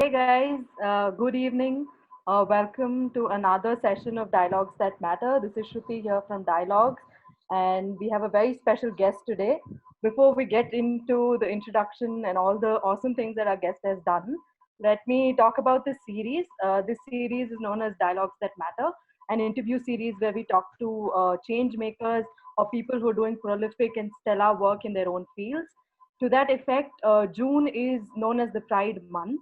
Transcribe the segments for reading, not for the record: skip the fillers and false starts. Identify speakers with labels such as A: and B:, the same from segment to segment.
A: Hey guys, good evening. Welcome to another session of Dialogues That Matter. This is Shruti here from Dialogues, and we have a very special guest today. Before we get into the introduction and all the awesome things that our guest has done, let me talk about this series. This series is known as Dialogues That Matter, an interview series where we talk to change makers or people who are doing prolific and stellar work in their own fields. To that effect, June is known as the Pride Month,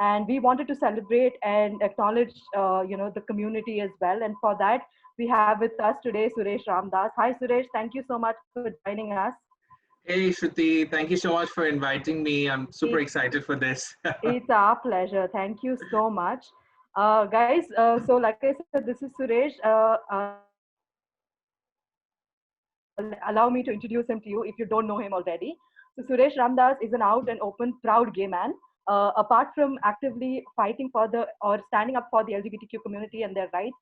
A: and we wanted to celebrate and acknowledge the community as well. And for that, we have with us today Suresh Ramdas. Hi Suresh, thank you so much for joining us.
B: Hey Shruti, thank you so much for inviting me. I'm super
A: it,
B: excited for this.
A: it's our pleasure, thank you so much. Guys, so like I said, this is Suresh. Allow me to introduce him to you if you don't know him already. So, Suresh Ramdas is an out and open, proud gay man. Apart from actively fighting for the or standing up for the LGBTQ community and their rights,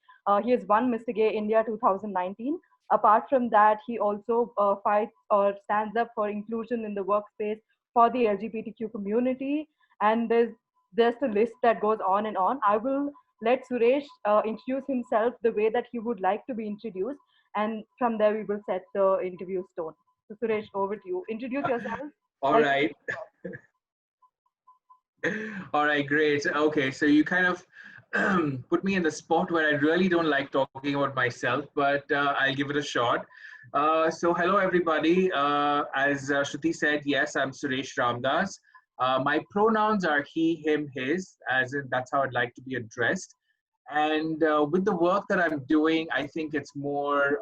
A: he has won Mr. Gay India 2019. Apart from that, he also fights or stands up for inclusion in the workspace for the LGBTQ community. And there's just a list that goes on and on. I will let Suresh introduce himself the way that he would like to be introduced, and from there we will set the interview stone. So Suresh, over to you. Introduce yourself.
B: All
A: Like,
B: right. All right, great. Okay, so you kind of put me in the spot where I really don't like talking about myself, but I'll give it a shot. So, hello, everybody. As Shruti said, yes, I'm Suresh Ramdas. My pronouns are he, him, his, as in that's how I'd like to be addressed. And with the work that I'm doing, I think it's more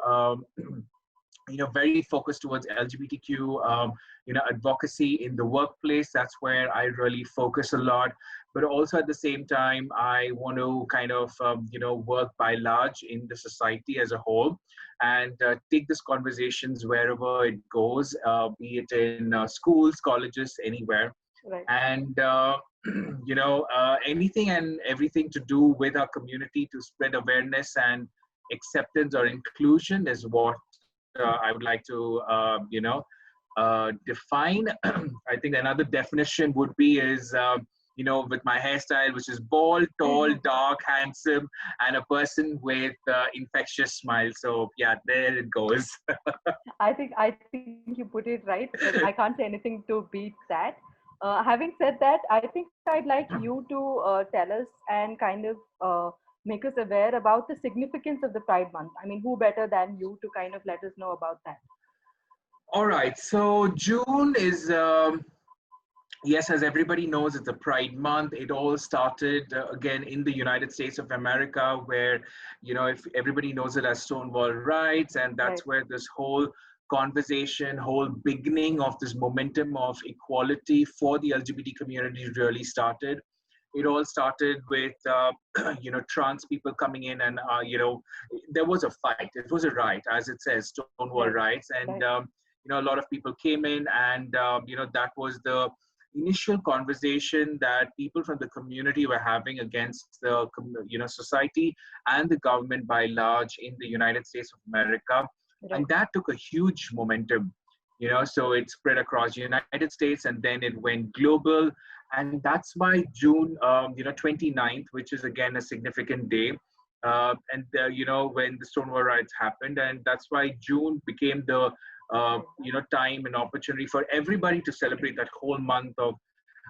B: very focused towards LGBTQ, advocacy in the workplace. That's where I really focus a lot. But also at the same time, I want to kind of, work by large in the society as a whole and take these conversations wherever it goes, be it in schools, colleges, anywhere.
A: right.
B: And, anything and everything to do with our community to spread awareness and acceptance or inclusion is what I would like to, define. I think another definition would be is, with my hairstyle, which is bald, tall, dark, handsome, and a person with infectious smile. So yeah, there it goes.
A: I think you put it right. I can't say anything to beat that. Having said that, I think I'd like you to tell us and kind of make us aware about the significance of the Pride Month. I mean, who better than you to kind of let us know about that?
B: All right. So June is, yes, as everybody knows, it's a Pride Month. It all started again in the United States of America, where, if everybody knows it as Stonewall Rights, and
A: Right.
B: that's where this whole conversation, whole beginning of this momentum of equality for the LGBT community really started. It all started with, trans people coming in, and there was a fight. It was a riot, as it says, Stonewall
A: Right.
B: Rights, and
A: Right.
B: a lot of people came in, and that was the initial conversation that people from the community were having against the society and the government by large in the United States of America, and
A: Right.
B: that took a huge momentum. So it spread across the United States, and then it went global, and that's why June 29th, which is again a significant day, and when the Stonewall riots happened, and that's why June became the time and opportunity for everybody to celebrate that whole month of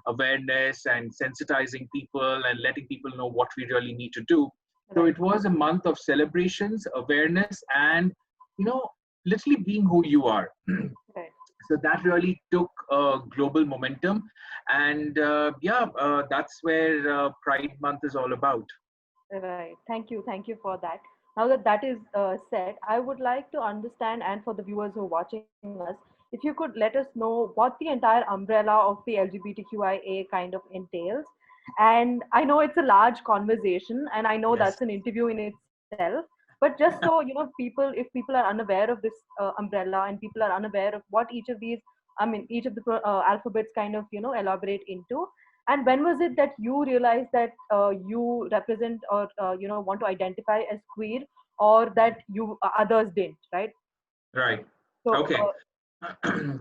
B: awareness and sensitizing people and letting people know what we really need to do. So
A: Right.
B: it was a month of celebrations, awareness, and you know, literally being who you are.
A: Right.
B: So that really took global momentum, and that's where Pride Month is all about.
A: Right. Thank you. Thank you for that. Now that that is said, I would like to understand, and for the viewers who are watching us, if you could let us know what the entire umbrella of the LGBTQIA kind of entails. And I know it's a large conversation, and I know
B: Yes.
A: that's an interview in itself. But just so people, if people are unaware of this umbrella and people are unaware of what each of these, I mean, each of the alphabets kind of elaborate into, and when was it that you realized that you represent or want to identify as queer, or that you others didn't, right?
B: Right.
A: So
B: Okay.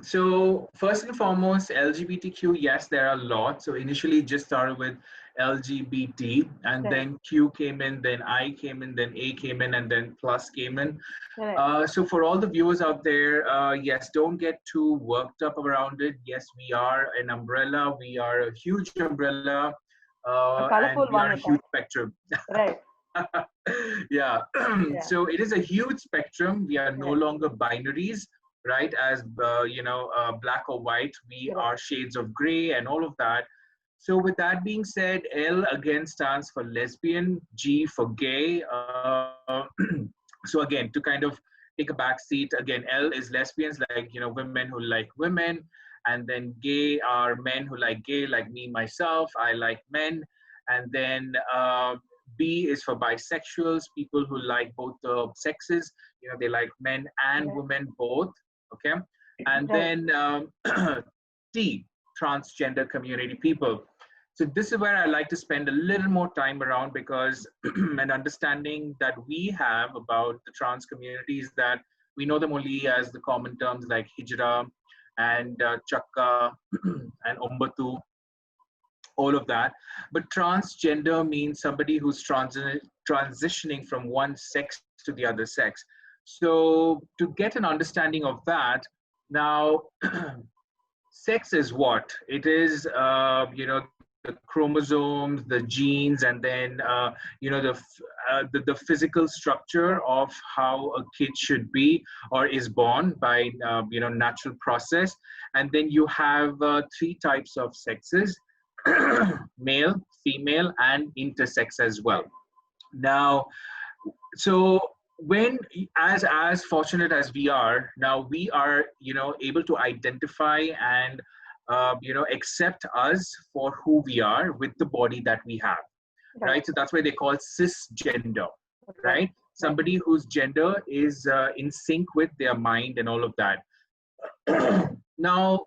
B: So first and foremost, LGBTQ, yes, there are a lot. So initially just started with LGBT, and
A: Right.
B: then Q came in, then I came in, then A came in, and then plus came in.
A: Right.
B: So for all the viewers out there, yes, don't get too worked up around it. Yes, we are an umbrella. We are a huge umbrella,
A: A
B: and
A: colorful
B: we
A: one
B: are a
A: at that.
B: huge spectrum.
A: Right.
B: Yeah.
A: Yeah.
B: So it is a huge spectrum. We are no
A: Right.
B: longer binaries, right? As black or white. We
A: Right.
B: are shades of gray and all of that. So with that being said, L again stands for lesbian, G for gay. So again, to kind of take a back seat, again, L is lesbians, like women who like women, and then gay are men who like gay, like me myself. I like men, and then B is for bisexuals, people who like both the sexes. They like men and
A: Right.
B: women both. Okay, and
A: Right.
B: then T, transgender community people. So this is where I like to spend a little more time around, because an understanding that we have about the trans communities, that we know them only as the common terms like hijra and chakka and umbatu, all of that. But transgender means somebody who's transitioning from one sex to the other sex. So to get an understanding of that, now sex is what? It is, the chromosomes, the genes, and then, the physical structure
A: Right.
B: of how a kid should be or is born by, natural process. And then you have three types of sexes: male, female, and intersex as well.
A: Right.
B: Now, so when, as fortunate as we are now, we are able to identify and accept us for who we are with the body that we have,
A: Right.
B: right? So that's why they call cisgender,
A: Right.
B: right?
A: Right.
B: Somebody whose gender is in sync with their mind and all of that. Now,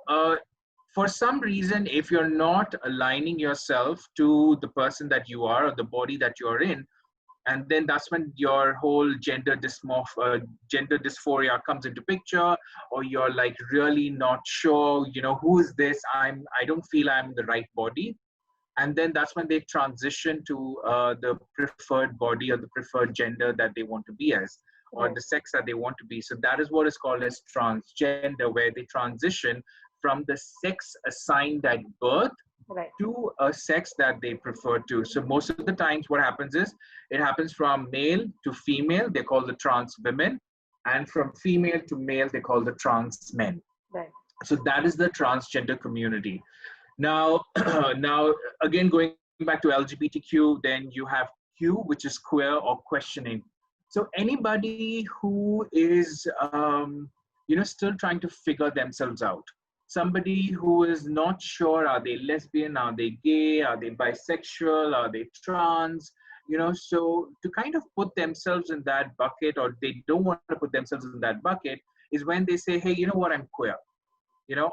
B: for some reason, if you're not aligning yourself to the person that you are or the body that you're in, and then that's when your whole gender dysphoria comes into picture, or you're like really not sure, who is this? I don't feel I'm in the right body. And then that's when they transition to the preferred body or the preferred gender that they want to be as, or
A: Right.
B: the sex that they want to be. So that is what is called as transgender, where they transition from the sex assigned at birth
A: Right.
B: to a sex that they prefer to. So most of the times what happens is, it happens from male to female, they call the trans women, and from female to male, they call the trans men.
A: Right.
B: So that is the transgender community. Now, now again, going back to LGBTQ, then you have Q, which is queer or questioning. So anybody who is, still trying to figure themselves out. Somebody who is not sure, are they lesbian, are they gay, are they bisexual, are they trans? So to kind of put themselves in that bucket, or they don't want to put themselves in that bucket, is when they say, hey, you know what, I'm queer,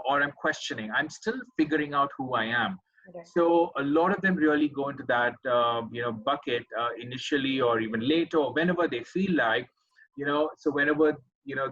B: or I'm questioning. I'm still figuring out who I am.
A: Right.
B: So a lot of them really go into that, bucket initially, or even later, or whenever they feel like, so whenever,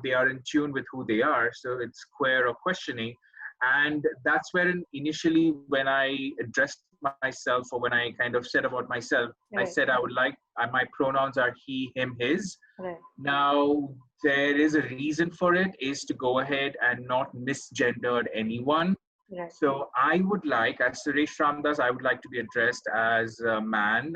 B: they are in tune with who they are. So it's queer or questioning. And that's where initially, when I addressed myself, or when I kind of said about myself, I
A: Right.
B: said I would like, my pronouns are he, him, his.
A: Right.
B: Now, there is a reason for it, is to go ahead and not misgender anyone.
A: Right.
B: So I would like, as Suresh Ramdas, I would like to be addressed as a man,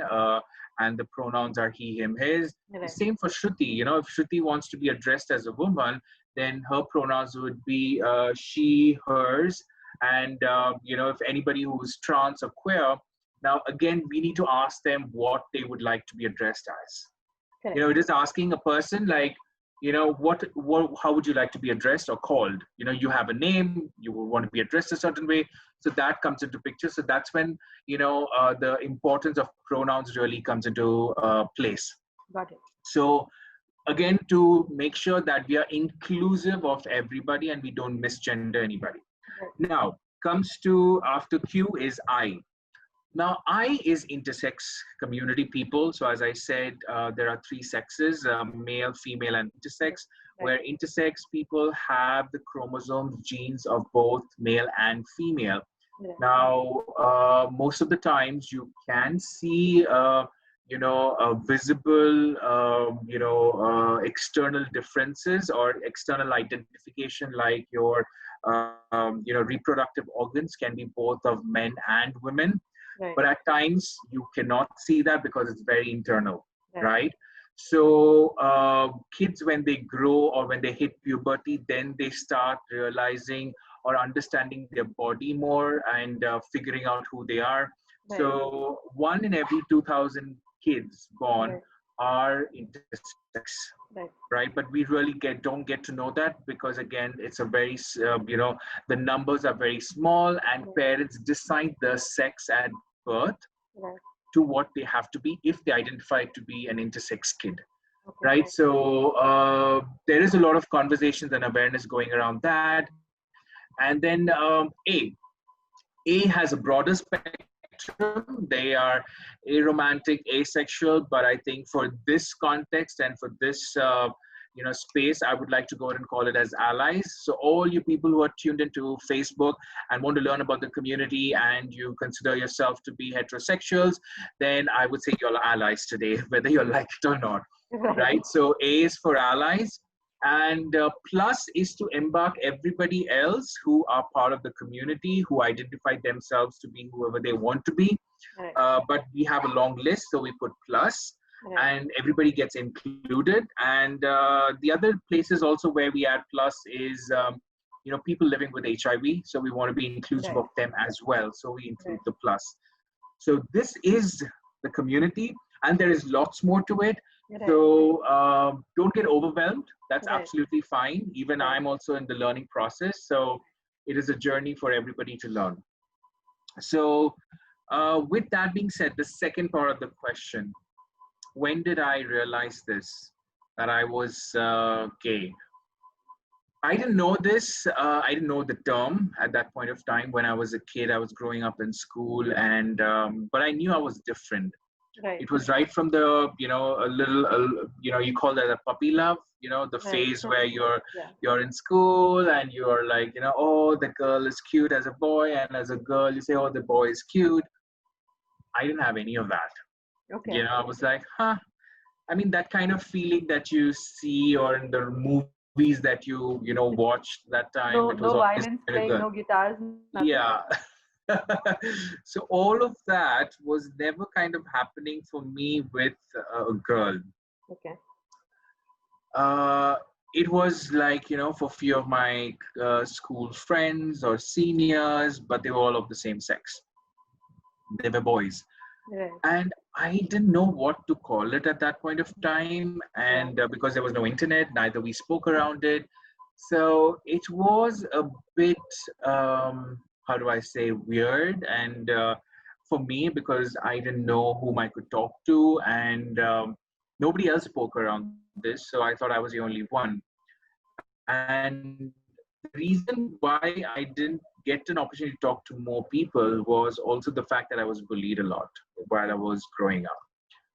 B: and the pronouns are he, him, his. The
A: Right.
B: same for Shruti. If Shruti wants to be addressed as a woman, then her pronouns would be she, hers. And, if anybody who's trans or queer, now again, we need to ask them what they would like to be addressed as.
A: Correct.
B: It is asking a person like, what how would you like to be addressed or called? You have a name, you would want to be addressed a certain way. So that comes into picture. So that's when the importance of pronouns really comes into place.
A: Got it.
B: So again, to make sure that we are inclusive of everybody and we don't misgender anybody.
A: Right.
B: Now comes to, after Q is I. Now, I is intersex community people. So as I said, there are three sexes, male, female, and intersex,
A: Right.
B: where intersex people have the chromosomes, genes of both male and female.
A: Right.
B: Now, most of the times you can see, visible, external differences or external identification, like your, reproductive organs can be both of men and women. But
A: Right.
B: at times you cannot see that because it's very internal,
A: Right.
B: right? So kids, when they grow or when they hit puberty, then they start realizing or understanding their body more and figuring out who they are.
A: Right.
B: So one in every 2000 kids born
A: Right.
B: are intersex,
A: Right.
B: right? But we really don't get to know that, because again, it's a very the numbers are very small, and
A: Right.
B: parents decide the sex at birth
A: Right.
B: to what they have to be if they identify to be an intersex kid,
A: Okay.
B: right?
A: Right.
B: So there is a lot of conversations and awareness going around that. And then A has a broader spectrum. They are aromantic, asexual, but I think for this context and for this space, I would like to go ahead and call it as allies. So all you people who are tuned into Facebook and want to learn about the community and you consider yourself to be heterosexuals, then I would say you're allies today, whether you like it or not,
A: Right.
B: right? So A is for allies, and plus is to embark everybody else who are part of the community, who identify themselves to be whoever they want to be.
A: Right.
B: But we have a long list, so we put plus,
A: Right.
B: and everybody gets included. And the other places also where we add plus is people living with HIV, so we want to be inclusive
A: Right.
B: of them as well, so we include
A: Right.
B: the plus. So this is the community, and there is lots more to it.
A: Right.
B: So don't get overwhelmed. That's
A: Right.
B: absolutely fine. Even
A: Right.
B: I'm also in the learning process. So it is a journey for everybody to learn. So with that being said, the second part of the question, when did I realize this, that I was gay? I didn't know this. I didn't know the term at that point of time. When I was a kid, I was growing up in school, and but I knew I was different.
A: Right.
B: It was right from the a little you call that a puppy love, the
A: Right.
B: phase where you're
A: Yeah.
B: you're in school and you're like, oh, the girl is cute as a boy, and as a girl you say, oh, the boy is cute. I didn't have any of that.
A: Okay.
B: I was like, huh. I mean, that kind of feeling that you see or in the movies that you watched that time, it was
A: No. No
B: always
A: violins
B: kind of
A: playing.
B: good.
A: No guitars. Nothing.
B: Yeah. So all of that was never kind of happening for me with a girl.
A: Okay.
B: Uh, it was like, for few of my school friends or seniors, but they were all of the same sex. They were boys.
A: Right.
B: And I didn't know what to call it at that point of time. And
A: Right.
B: because there was no internet, neither we spoke around it. So it was a bit, how do I say, weird. And for me, because I didn't know whom I could talk to, and nobody else spoke around this. So I thought I was the only one. And the reason why I didn't get an opportunity to talk to more people was also the fact that I was bullied a lot while I was growing up.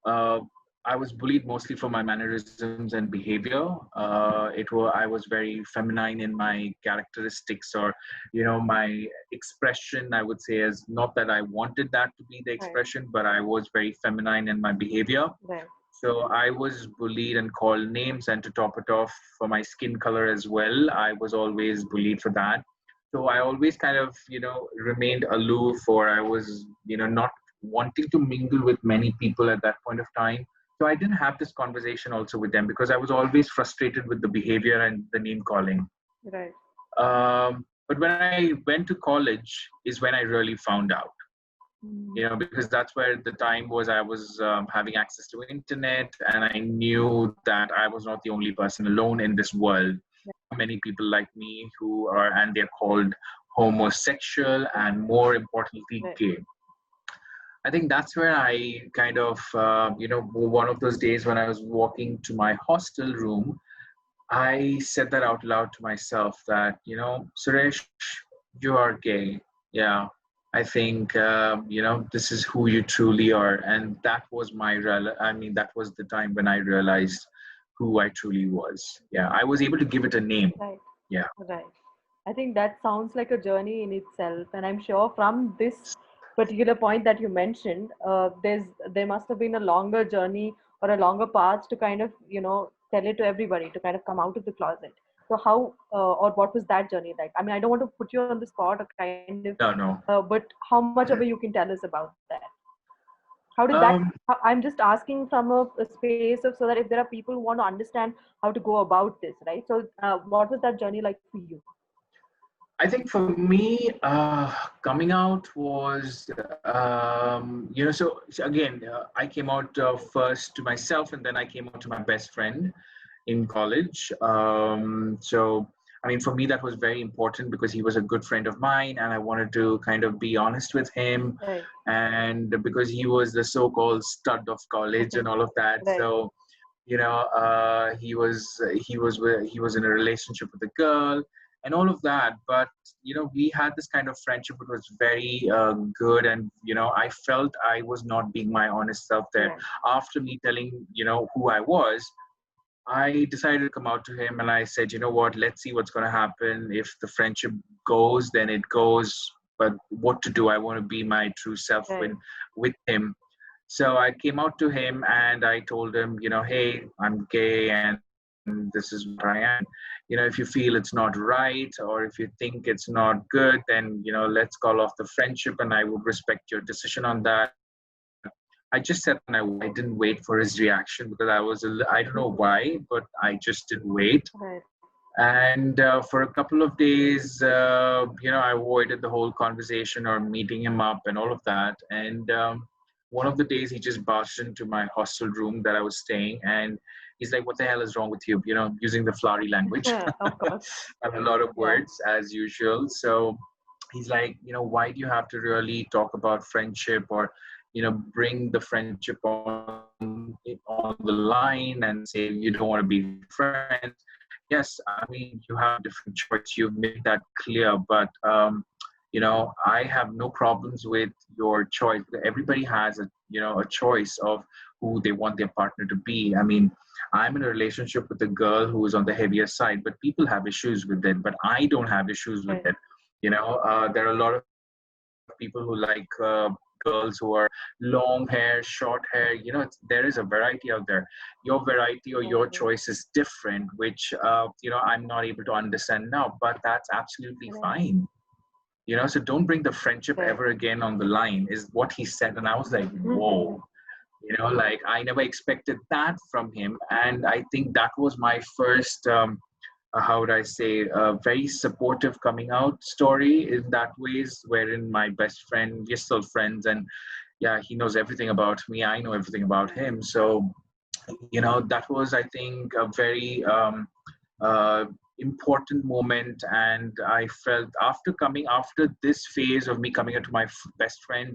B: Uh, I was bullied mostly for my mannerisms and behavior. I was very feminine in my characteristics, or my expression. I would say, as not that I wanted that to be the
A: Right.
B: expression, but I was very feminine in my behavior.
A: Right.
B: So I was bullied and called names, and to top it off, for my skin color as well, I was always bullied for that. So I always kind of, remained aloof, or I was, not wanting to mingle with many people at that point of time. So I didn't have this conversation also with them because I was always frustrated with the behavior and the name calling.
A: Right.
B: But when I went to college is when I really found out, because that's where the time was. I was having access to internet, and I knew that I was not the only person alone in this world. Many people like me who are, and they're called homosexual, and more importantly,
A: Right.
B: gay. I think that's where I kind of, one of those days when I was walking to my hostel room, I said that out loud to myself that, Suresh, you are gay. Yeah, I think this is who you truly are, and that was that was the time when I realized who I truly was. Yeah, I was able to give it a name.
A: Right.
B: Yeah.
A: Right. I think that sounds like a journey in itself, and I'm sure from this particular point that you mentioned, there must have been a longer journey or a longer path to kind of tell it to everybody to kind of come out of the closet. So how or what was that journey like? I mean, I don't want to put you on the spot or kind of,
B: No, no.
A: but how much of it you can tell us about that? How did that?
B: Um,
A: I'm just asking from a space of so that if there are people who want to understand how to go about this, right? So, what was that journey like for you?
B: I think for me, coming out was, so again, I came out first to myself, and then I came out to my best friend in college. I mean, for me, that was very important because he was a good friend of mine, and I wanted to kind of be honest with him,
A: Right.
B: and because he was the so-called stud of college and all of that.
A: Right.
B: So, he was in a relationship with a girl and all of that, but we had this kind of friendship. It was very good, and I felt I was not being my honest self there.
A: Right.
B: After me telling who I was, I decided to come out to him, and I said, you know what, let's see what's going to happen. If the friendship goes, then it goes, but what to do, I want to be my true self
A: Right.
B: with him. So I came out to him and I told him, hey, I'm gay and this is what I am. If you feel it's not right, or if you think it's not good, then, let's call off the friendship, and I would respect your decision on that. I just said, and I didn't wait for his reaction because I don't know why, but I just didn't wait.
A: Right.
B: And for a couple of days, I avoided the whole conversation or meeting him up and all of that. And one of the days, he just barged into my hostel room that I was staying, and he's like, "What the hell is wrong with you?" Using the flowery language
A: Of course.
B: and a lot of
A: Yeah.
B: words as usual. So he's like, why do you have to really talk about friendship, or bring the friendship on the line and say you don't want to be friends? Yes, I mean, you have a different choice. You've made that clear, but I have no problems with your choice. Everybody has a choice of who they want their partner to be. I mean, I'm in a relationship with a girl who is on the heavier side, but people have issues with it, but I don't have issues with
A: Right.
B: it. There are a lot of people who like girls who are long hair, short hair. There is a variety out there. Your variety or your
A: Right.
B: choice is different, which I'm not able to understand now, but that's absolutely
A: Right.
B: fine. So don't bring the friendship
A: Right.
B: ever again on the line, is what he said. And I was like, whoa, like I never expected that from him. And I think that was my first how would I say, a very supportive coming out story in that ways, wherein my best friend, we're still friends, and yeah, he knows everything about me, I know everything about him. So that was, I think, a very uh, important moment. And I felt after this phase of me coming out to my best friend,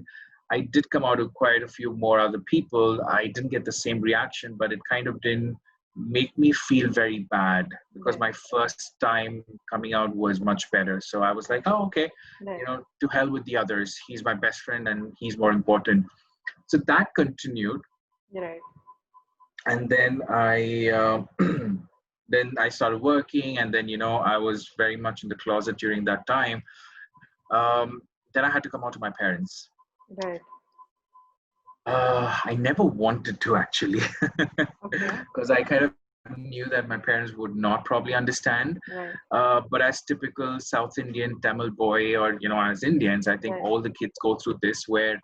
B: I did come out to quite a few more other people. I didn't get the same reaction, but it kind of didn't make me feel very bad, because
A: Right.
B: my first time coming out was much better. So I was like, oh, okay,
A: Right.
B: to hell with the others. He's my best friend and he's more important. So that continued.
A: Right.
B: And then then I started working, and then I was very much in the closet during that time. Then I had to come out to my parents.
A: Right.
B: I never wanted to, actually,
A: Okay.
B: because I kind of knew that my parents would not probably understand.
A: Right.
B: But as typical South Indian Tamil boy, or as Indians, I think
A: Right.
B: all the kids go through this, where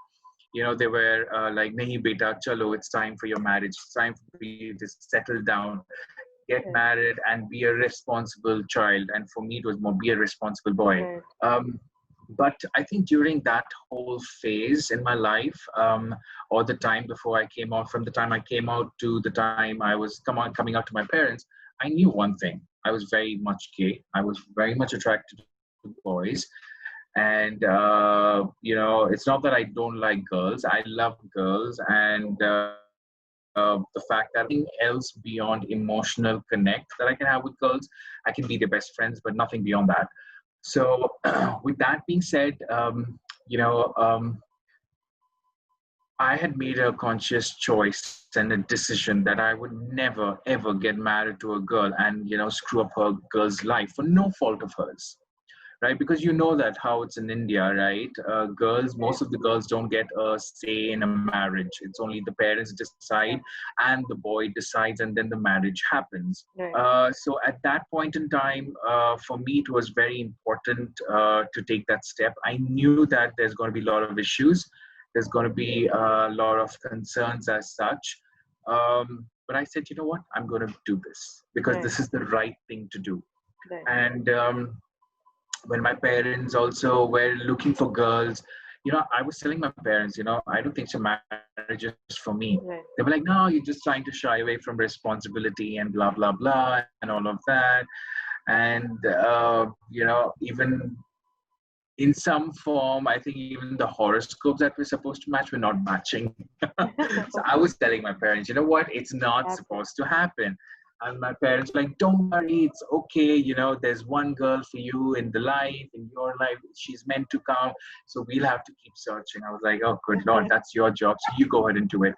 B: they were like, "Nahi beta, chalo, it's time for your marriage. It's time for you to settle down, get
A: Right.
B: married, and be a responsible child." And for me, it was more, be a responsible boy.
A: Right.
B: But I think during that whole phase in my life, or the time before I came out, from the time I came out to the time I was coming out to my parents, I knew one thing: I was very much gay. I was very much attracted to boys. And it's not that I don't like girls. I love girls. And the fact that else beyond emotional connect that I can have with girls, I can be their best friends, but nothing beyond that. So with that being said, you know, I had made a conscious choice and a decision that I would never ever get married to a girl and screw up her girl's life for no fault of hers, right? Because you know that how it's in India, right? Most of the girls don't get a say in a marriage. It's only the parents decide, and the boy decides, and then the marriage happens. So at that point in time, for me, it was very important to take that step. I knew that there's going to be a lot of issues. There's going to be a lot of concerns as such. But I said, you know what? I'm going to do this because this is the right thing to do. And when my parents also were looking for girls, I was telling my parents, I don't think so marriage is for me. They were like, no, you're just trying to shy away from responsibility and blah, blah, blah, and all of that. And, even in some form, I think even the horoscopes that we're supposed to match were not matching. So I was telling my parents, you know what, it's not supposed to happen. And my parents were like, don't worry, it's okay. There's one girl for you in your life. She's meant to come. So we'll have to keep searching. I was like, oh, good Lord, that's your job. So you go ahead and do it.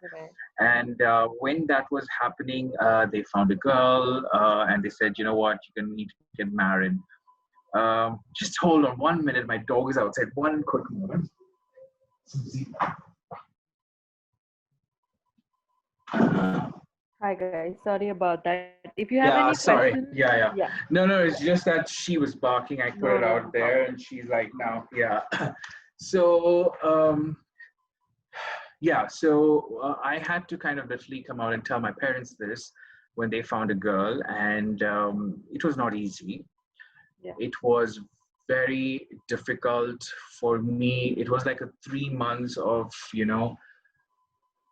B: And when that was happening, they found a girl and they said, you know what, you need to get married. Just hold on 1 minute. My dog is outside. One quick moment.
A: Hi guys, sorry about that. If you have any
B: sorry.
A: questions,
B: No, it's just that she was barking. I put it out there, and she's like, now, So, I had to kind of literally come out and tell my parents this when they found a girl, and it was not easy. It was very difficult for me. It was like a 3 months of,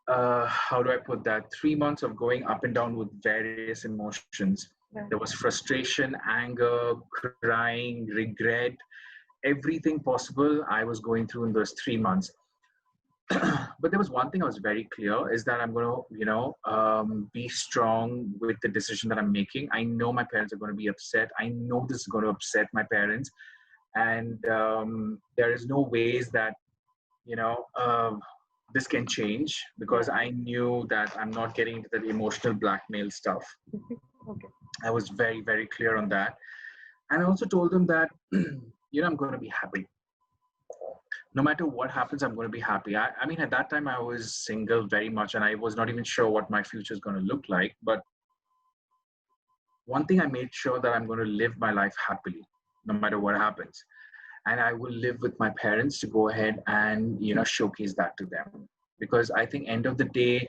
B: how do I put that? 3 months of going up and down with various emotions. There was frustration, anger, crying, regret, everything possible I was going through in those 3 months. But there was one thing I was very clear is that I'm going to, be strong with the decision that I'm making. I know my parents are going to be upset. I know this is going to upset my parents. And there is no ways that, this can change because I knew that I'm not getting into that emotional blackmail stuff. I was very, very clear on that. And I also told them that, I'm going to be happy. No matter what happens, I'm going to be happy. I mean, at that time, I was single very much, and I was not even sure what my future is going to look like. But one thing I made sure that I'm going to live my life happily, no matter what happens. And I will live with my parents to go ahead and, showcase that to them. Because I think end of the day,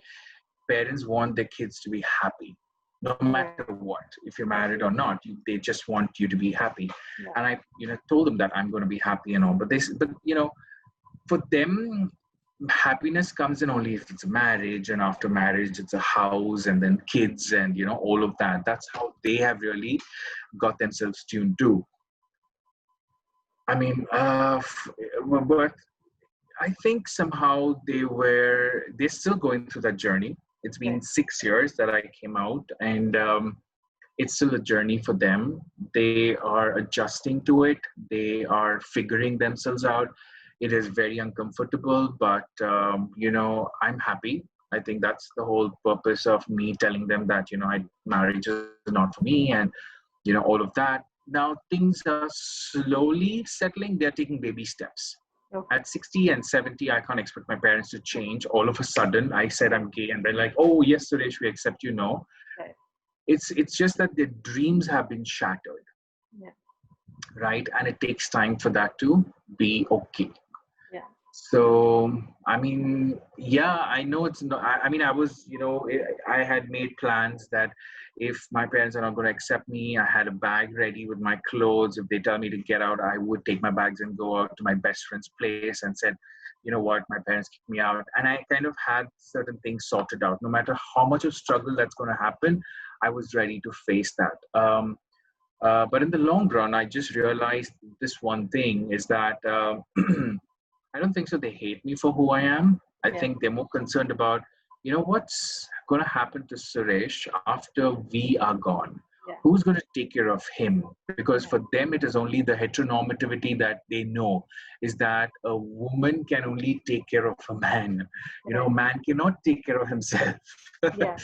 B: parents want their kids to be happy, no matter what. If you're married or not, they just want you to be happy. And I, told them that I'm going to be happy and all. But for them, happiness comes in only if it's marriage, and after marriage, it's a house and then kids and, all of that. That's how they have really got themselves tuned to. I mean, but I think somehow they're still going through that journey. It's been 6 years that I came out, and it's still a journey for them. They are adjusting to it. They are figuring themselves out. It is very uncomfortable, but, I'm happy. I think that's the whole purpose of me telling them that, marriage is not for me and, all of that. Now things are slowly settling. They're taking baby steps. At 60 and 70, I can't expect my parents to change. All of a sudden, I said I'm gay, and they're like, oh, yes, Suresh, we accept you. No. It's just that their dreams have been shattered. Right? And it takes time for that to be okay. So, I mean, I know it's not, I mean, I was, I had made plans that if my parents are not going to accept me, I had a bag ready with my clothes. If they tell me to get out, I would take my bags and go out to my best friend's place and said, you know what, my parents kicked me out. And I kind of had certain things sorted out. No matter how much of struggle that's going to happen, I was ready to face that. But in the long run, I just realized this one thing is that I don't think so they hate me for who I am. I think they're more concerned about, what's going to happen to Suresh after we are gone. who's going to take care of him? Because
A: Yeah.
B: for them, it is only the heteronormativity that they know, is that a woman can only take care of a man.
A: Right.
B: Man cannot take care of himself.
A: Yeah.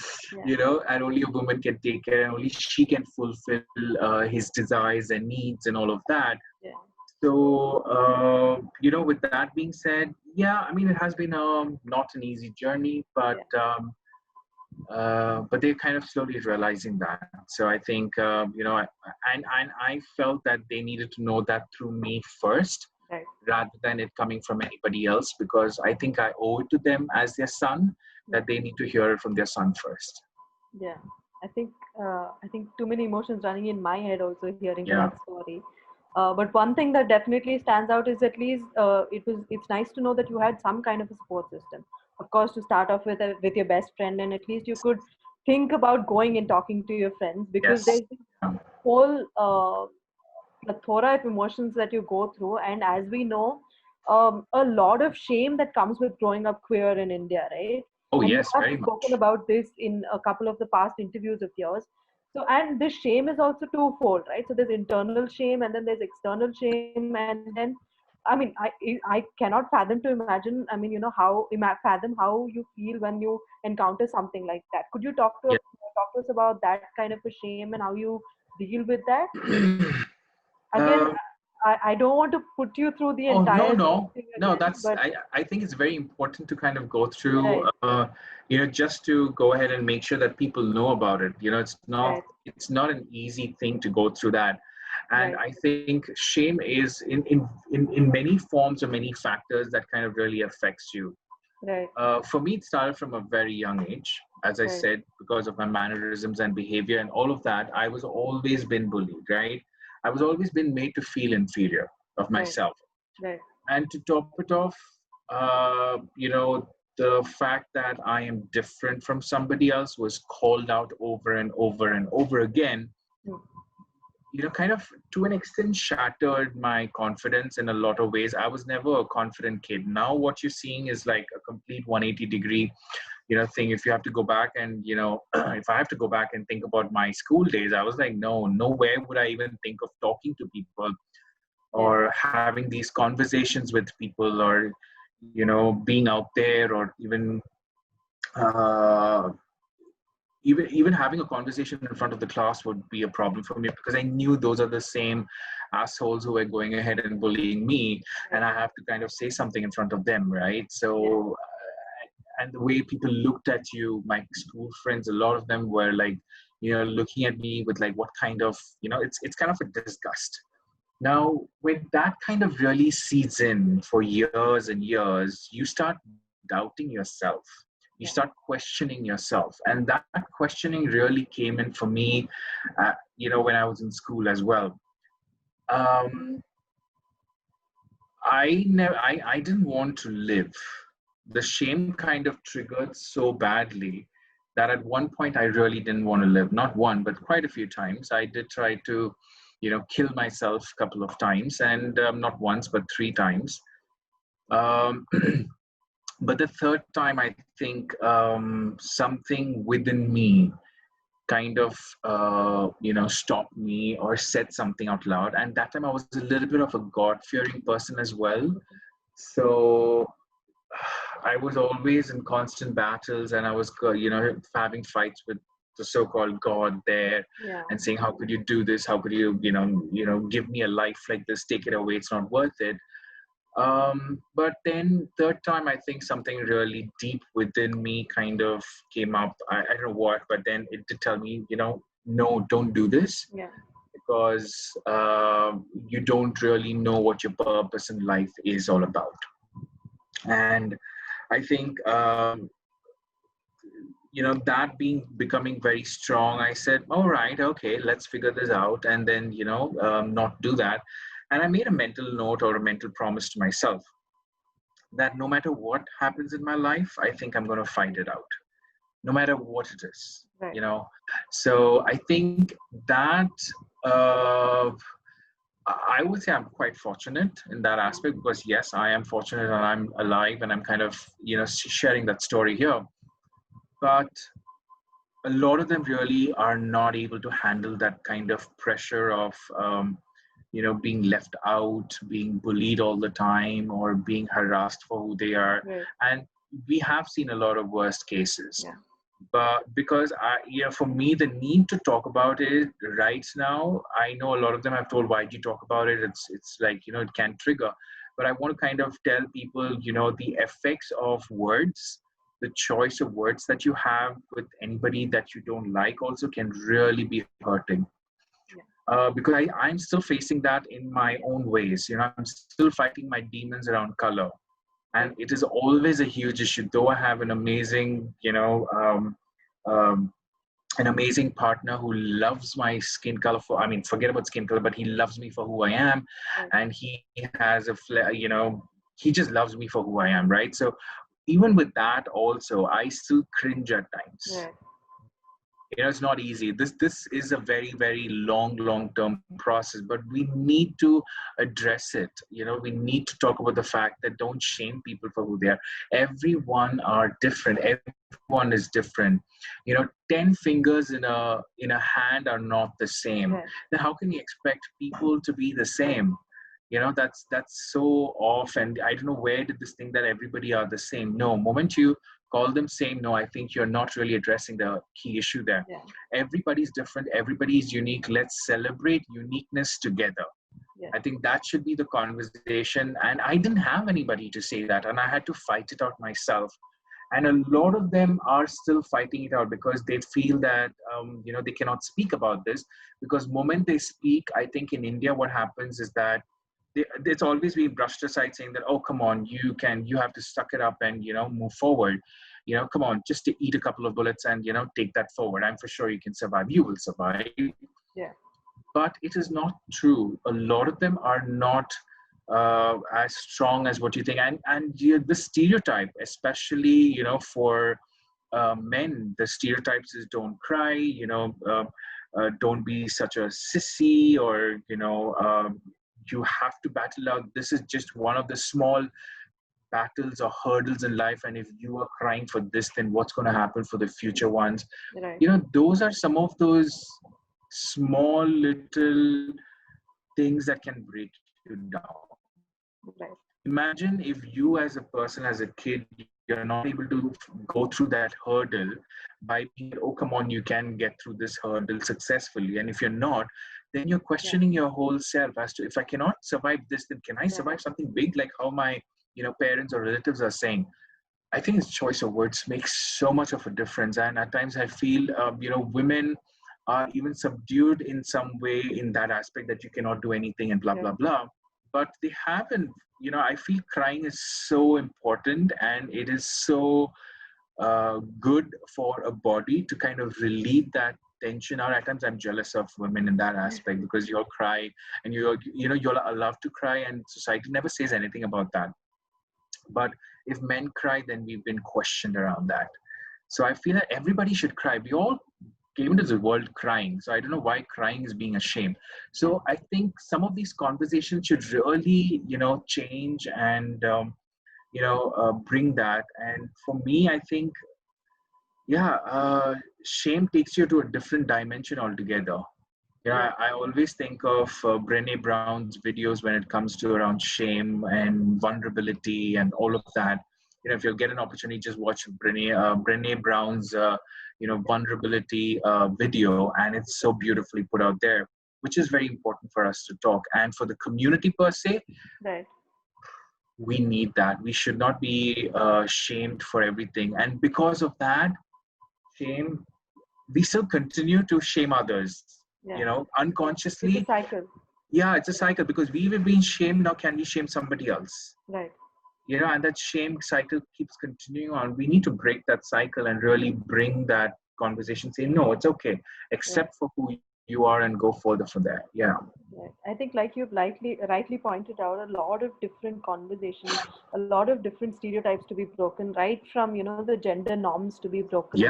A: Yeah.
B: And only a woman can take care, and only she can fulfill his desires and needs and all of that.
A: Yeah.
B: So, with that being said, yeah, I mean, it has been not an easy journey,
A: Yeah.
B: but they're kind of slowly realizing that. So I think, and I felt that they needed to know that through me first,
A: Right.
B: rather than it coming from anybody else, because I think I owe it to them as their son
A: Yeah.
B: that they need to hear it from their son first.
A: Yeah. I think too many emotions running in my head also hearing
B: Yeah.
A: that story. But one thing that definitely stands out is at least it's nice to know that you had some kind of a support system. Of course, to start off with your best friend, and at least you could think about going and talking to your friends, because
B: Yes.
A: there's this whole plethora of emotions that you go through. And as we know, a lot of shame that comes with growing up queer in India, right?
B: Oh,
A: And you
B: yes,
A: have
B: very
A: spoken
B: much.
A: about this in a couple of the past interviews of yours. So, and this shame is also twofold, right? So there's internal shame and then there's external shame. And then, I mean, I cannot fathom to imagine, I mean, fathom how you feel when you encounter something like that. Could you talk to us about that kind of a shame and how you deal with that?
B: Yeah.
A: Again, I don't want to put you through the
B: Oh, no,
A: entire
B: no,
A: thing
B: no.
A: again,
B: That's
A: but
B: I think it's very important to kind of go through,
A: right,
B: just to go ahead and make sure that people know about it.
A: right,
B: It's not an easy thing to go through that, and
A: right,
B: I think shame is in many forms or many factors that kind of really affects you.
A: right,
B: For me, it started from a very young age, as I
A: right,
B: said, because of my mannerisms and behavior and all of that. I was always been bullied, right? I was always been made to feel inferior of
A: right,
B: myself.
A: right,
B: And to top it off, the fact that I am different from somebody else was called out over and over and over again,
A: mm,
B: kind of to an extent shattered my confidence in a lot of ways. I was never a confident kid. Now what you're seeing is like a complete 180-degree, thing. If you have to go back and, if I have to go back and think about my school days, I was like, no, nowhere would I even think of talking to people
A: yeah,
B: or having these conversations with people, or being out there, or uh, even having a conversation in front of the class would be a problem for me, because I knew those are the same assholes who were going ahead and bullying me,
A: right,
B: and I have to kind of say something in front of them, right?
A: yeah,
B: So and the way people looked at you, my school friends, a lot of them were like, looking at me with like, what kind of, it's kind of a disgust. Now, when that kind of really seeds in for years and years, you start doubting yourself. You
A: yeah,
B: start questioning yourself. And that questioning really came in for me, when I was in school as well. Um, I didn't want to live. The shame kind of triggered so badly that at one point I really didn't want to live. Not one, but quite a few times. I did try to, kill myself a couple of times, and not once, but 3 times. Um, but the third time, I think something within me kind of stopped me or said something out loud. And that time I was a little bit of a god-fearing person as well. So I was always in constant battles, and I was, having fights with the so-called God there,
A: yeah,
B: and saying, "How could you do this? How could you, give me a life like this? Take it away. It's not worth it." But then third time, I think something really deep within me kind of came up. I don't know what, but then it did tell me, no, don't do this,
A: yeah,
B: because you don't really know what your purpose in life is all about. And I think that becoming very strong, I said, all right, okay, let's figure this out, and then not do that. And I made a mental note or a mental promise to myself that no matter what happens in my life, I think I'm going to fight it out, no matter what it is.
A: right,
B: So I think that uh, I would say I'm quite fortunate in that aspect, because yes, I am fortunate and I'm alive, and I'm kind of sharing that story here. But a lot of them really are not able to handle that kind of pressure of being left out, being bullied all the time, or being harassed for who they are.
A: Right.
B: And we have seen a lot of worst cases.
A: Yeah.
B: But because for me, the need to talk about it right now, I know a lot of them have told, why do you talk about it? It's like, it can trigger. But I want to kind of tell people, the effects of words, the choice of words that you have with anybody that you don't like also can really be hurting. Because I'm still facing that in my own ways. I'm still fighting my demons around color. And it is always a huge issue, though I have an amazing, um, an amazing partner who loves my skin color forget about skin color, but he loves me for who I am. And he has he just loves me for who I am, right? So even with that also, I still cringe at times. It's not easy. This is a very, very long term process, but we need to address it. We need to talk about the fact that don't shame people for who they are. Everyone are different. Everyone is different. 10 fingers in a hand are not the same. Then how can you expect people to be the same? That's so off. And I don't know, where did this thing that everybody are the same? No, moment you call them same, no, I think you're not really addressing the key issue there. Everybody's different, everybody's unique. Let's celebrate uniqueness together. I think that should be the conversation. And I didn't have anybody to say that, and I had to fight it out myself. And a lot of them are still fighting it out because they feel that they cannot speak about this, because moment they speak, I think in India what happens is that it's always being brushed aside, saying that, oh, come on, you have to suck it up and move forward. Come on, just to eat a couple of bullets and take that forward. I'm for sure you can survive. You will survive. But it is not true. A lot of them are not as strong as what you think. And the stereotype, especially for men, the stereotypes is don't cry. Don't be such a sissy, or you have to battle out. This is just one of the small battles or hurdles in life, and if you are crying for this, then what's going to happen for the future ones? Those are some of those small little things that can break you down. Imagine if you as a person, as a kid, you're not able to go through that hurdle by being, oh, come on, you can get through this hurdle successfully. And if you're not, then you're questioning your whole self as to, if I cannot survive this, then can I survive something big, like how my parents or relatives are saying? I think it's choice of words makes so much of a difference. And at times I feel, women are even subdued in some way in that aspect, that you cannot do anything and blah, blah, blah. But they haven't, I feel crying is so important, and it is so good for a body to kind of relieve that tension out. At times I'm jealous of women in that aspect, because you all cry and you're allowed to cry, and society never says anything about that. But if men cry, then we've been questioned around that. So I feel that everybody should cry. We all came into the world crying. So I don't know why crying is being a shame. So I think some of these conversations should really, change and, bring that. And for me, I think, shame takes you to a different dimension altogether. I always think of Brené Brown's videos when it comes to around shame and vulnerability and all of that. If you'll get an opportunity, just watch Brené Brown's, vulnerability video, and it's so beautifully put out there, which is very important for us to talk. And for the community per se, we need that. We should not be shamed for everything. And because of that shame, we still continue to shame others. Unconsciously.
A: It's a cycle.
B: Yeah, it's a cycle, because we've been shamed. Now can we shame somebody else? And that shame cycle keeps continuing on. We need to break that cycle and really bring that conversation, say, no, it's okay, accept for who you are and go further from there.
A: I think, like you've rightly pointed out, a lot of different conversations, a lot of different stereotypes to be broken, right from, the gender norms to be broken.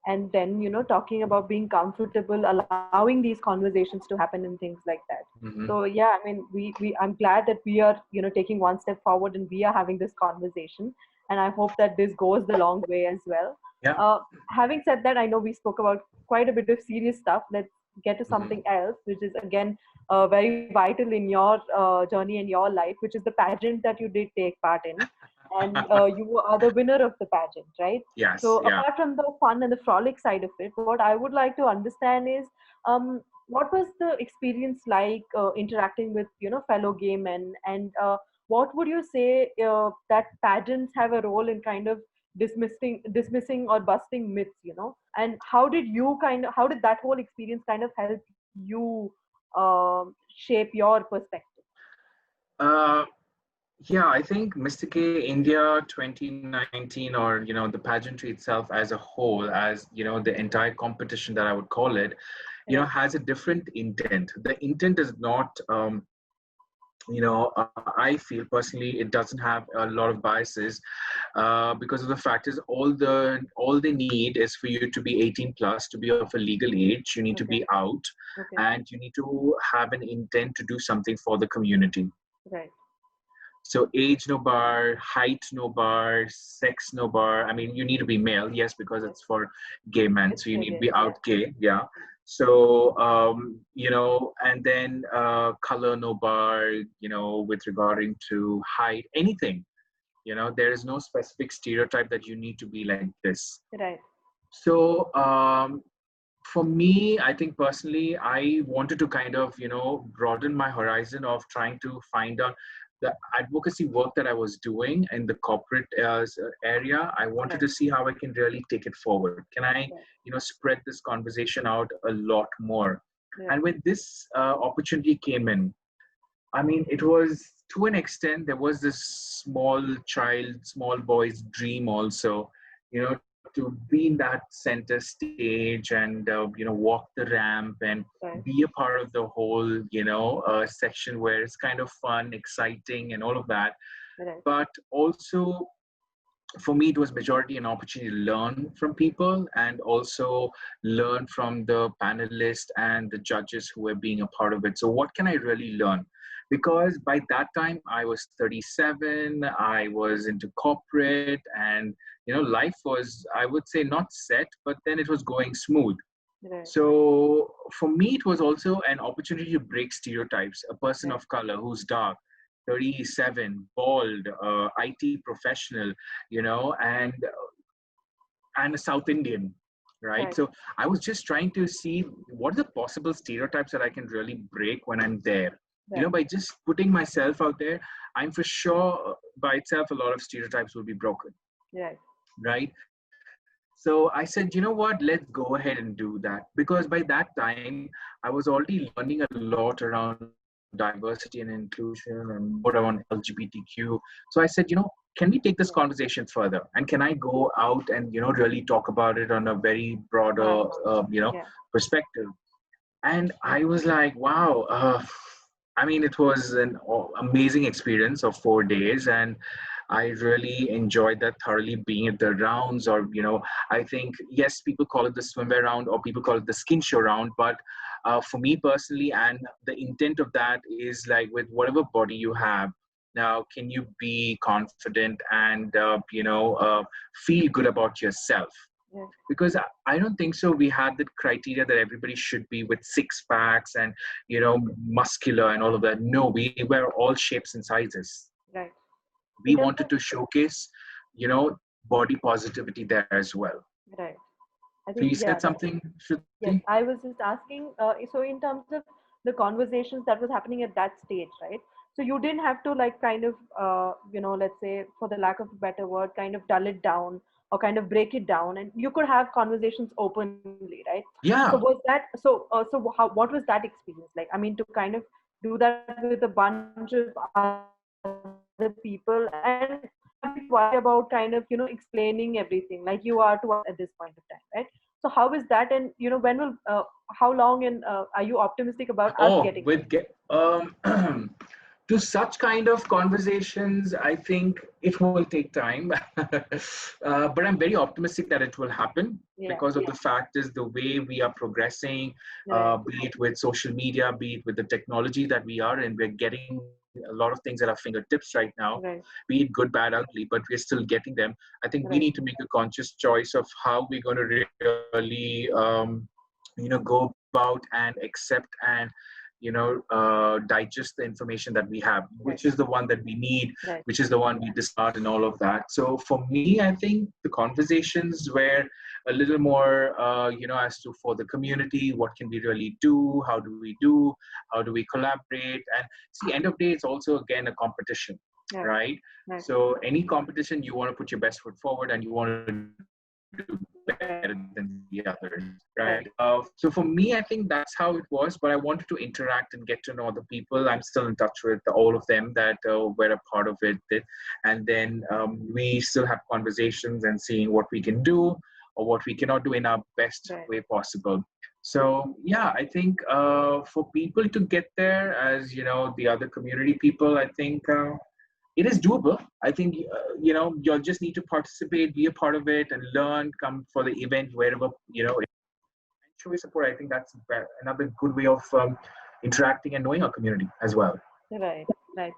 A: And then, talking about being comfortable, allowing these conversations to happen and things like that. So, I mean, I'm glad that we are, taking one step forward and we are having this conversation. and I hope that this goes the long way as well.
B: Yeah.
A: Uh, Having said that, I know we spoke about quite a bit of serious stuff. Let's get to
B: Hmm.
A: something else, which is again very vital in your journey and your life, which is the pageant that you did take part in. And you are the winner of the pageant, right?
B: Yes.
A: So,
B: Yeah.
A: apart from the fun and the frolic side of it, what I would like to understand is what was the experience like interacting with fellow gay men, and what would you say that pageants have a role in kind of dismissing or busting myths, and how did that whole experience kind of help you shape your perspective?
B: Uh, yeah, I think Mr. K India 2019, or the pageantry itself as a whole, as the entire competition that I would call it,
A: Right.
B: has a different intent. The intent is not I feel personally it doesn't have a lot of biases, because of the fact is all they need is for you to be 18 plus, to be of a legal age. You need to
A: Okay.
B: be out,
A: Okay.
B: and you need to have an intent to do something for the community.
A: Right.
B: So age no bar, height no bar, sex no bar. I mean, you need to be male, yes, because
A: Yes.
B: it's for gay men.
A: It's
B: So you
A: for
B: need to
A: gays.
B: be
A: Yeah.
B: out gay, yeah. So and then color no bar, with regarding to height, anything. There is no specific stereotype that you need to be like this.
A: Right.
B: So for me, I think personally, I wanted to kind of, broaden my horizon of trying to find out the advocacy work that I was doing in the corporate area. I wanted
A: Right.
B: to see how I can really take it forward. Can I,
A: Right.
B: spread this conversation out a lot more? And
A: Right.
B: when this opportunity came in, I mean, it was to an extent, there was this small boy's dream also, to be in that center stage and, walk the ramp and
A: Right.
B: be a part of the whole, section where it's kind of fun, exciting, and all of that.
A: Right.
B: But also, for me, it was majority an opportunity to learn from people and also learn from the panelists and the judges who were being a part of it. So what can I really learn? Because by that time I was 37, I was into corporate, and life was, I would say, not set, but then it was going smooth.
A: Right.
B: So for me, it was also an opportunity to break stereotypes. A person
A: Right.
B: of color who's dark, 37, bald, IT professional, and a South Indian, right?
A: Right.
B: So I was just trying to see what are the possible stereotypes that I can really break when I'm there.
A: Right.
B: By just putting myself out there, I'm for sure by itself a lot of stereotypes will be broken,
A: Right.
B: right? So I said, you know what, let's go ahead and do that. Because by that time, I was already learning a lot around diversity and inclusion and more around LGBTQ. So I said, can we take this conversation
A: Right.
B: further? And can I go out and, really talk about it on a very broader,
A: Platform. Yeah.
B: perspective? And I
A: Right.
B: was like, wow. I mean, it was an amazing experience of 4 days, and I really enjoyed that thoroughly. Being at the rounds, or I think, yes, people call it the swimwear round, or people call it the skin show round, but for me personally, and the intent of that is like, with whatever body you have. Now, can you be confident and feel good about yourself?
A: Right.
B: Because I don't think so. We had that criteria that everybody should be with six packs and muscular and all of that. No, we were all shapes and sizes.
A: Right.
B: We
A: In terms
B: wanted
A: of
B: to showcase, you know, body positivity there as well.
A: right. I
B: So
A: think
B: you
A: yeah.
B: said something,
A: Yes,
B: Shruti?
A: I was just asking. So, in terms of the conversations that was happening at that stage, right? So, you didn't have to like kind of, let's say, for the lack of a better word, kind of dull it down or kind of break it down, and you could have conversations openly, right? So, was
B: Yeah.
A: that so? What was that experience like? I mean, to kind of do that with a bunch of other people, and have you to worry about kind of explaining everything like you are to us at this point of time, right? So how is that, and when will how long, and are you optimistic about us getting there?
B: Oh, to such kind of conversations, I think it will take time. But I'm very optimistic that it will happen,
A: Yeah.
B: because of the fact is the way we are progressing,
A: Right.
B: be it with social media, be it with the technology that we are, and we're getting a lot of things at our fingertips right now,
A: Right.
B: be it good, bad, ugly, but we're still getting them. I think we
A: Right.
B: need to make a conscious choice of how we're going to really, go about and accept and digest the information that we have, which
A: Right.
B: is the one that we need,
A: Right.
B: which is the one we discard and all of that. So for me, I think the conversations were a little more, as to for the community, what can we really do? How do we collaborate? And see, end of day, it's also again a competition,
A: Right.
B: right?
A: Right.
B: So any competition, you want to put your best foot forward and you want to do better than the others, right? So for me, I think that's how it was. But I wanted to interact and get to know the people. I'm still in touch with all of them that were a part of it. And then we still have conversations and seeing what we can do or what we cannot do in our best way
A: Right.
B: possible. So yeah, I think for people to get there, as the other community people, I think it is doable. I think you'll just need to participate, be a part of it, and learn. Come for the event wherever and show your support. I think that's another good way of interacting and knowing our community as well.
A: Right. Right.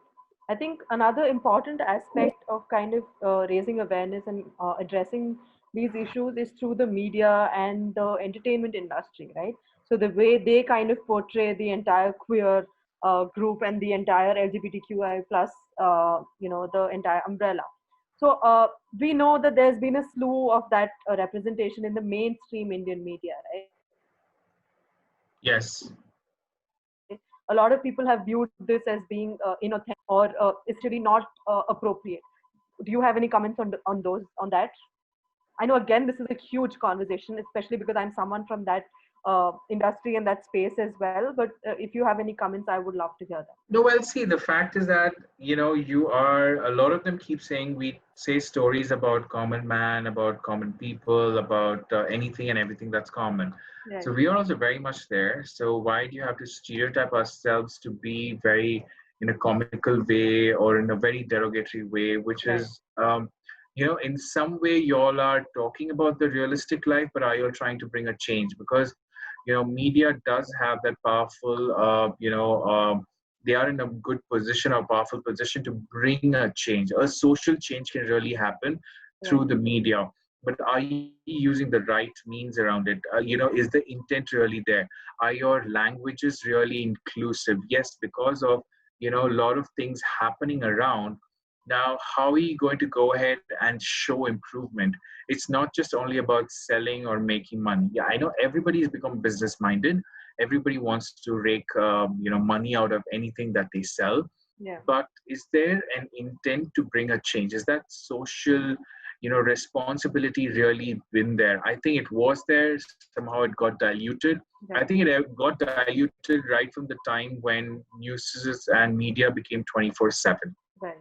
A: I think another important aspect of kind of raising awareness and addressing these issues is through the media and the entertainment industry, right? So the way they kind of portray the entire queer group and the entire LGBTQI plus, the entire umbrella. So we know that there's been a slew of that representation in the mainstream Indian media, right?
B: Yes.
A: A lot of people have viewed this as being inauthentic or it's really not appropriate. Do you have any comments on that? I know again this is a huge conversation, especially because I'm someone from that industry and that space as well. But if you have any comments, I would love to hear that.
B: No, well, see, the fact is that, you are, a lot of them keep saying we say stories about common man, about common people, about anything and everything that's common.
A: Right.
B: So we are also very much there. So why do you have to stereotype ourselves to be very in a comical way or in a very derogatory way, which
A: Right.
B: is, in some way you all are talking about the realistic life, but are you trying to bring a change? Because media does have that powerful, they are in a good position or powerful position to bring a change. A social change can really happen through
A: Right.
B: the media. But are you using the right means around it? Is the intent really there? Are your languages really inclusive? Yes, because of a lot of things happening around. Now, how are you going to go ahead and show improvement? It's not just only about selling or making money. Yeah, I know everybody has become business minded. Everybody wants to rake money out of anything that they sell.
A: Yeah.
B: But is there an intent to bring a change? Is that social responsibility really been there? I think it was there. Somehow it got diluted. I
A: Right.
B: think it got diluted right from the time when news and media became 24/7.
A: Right.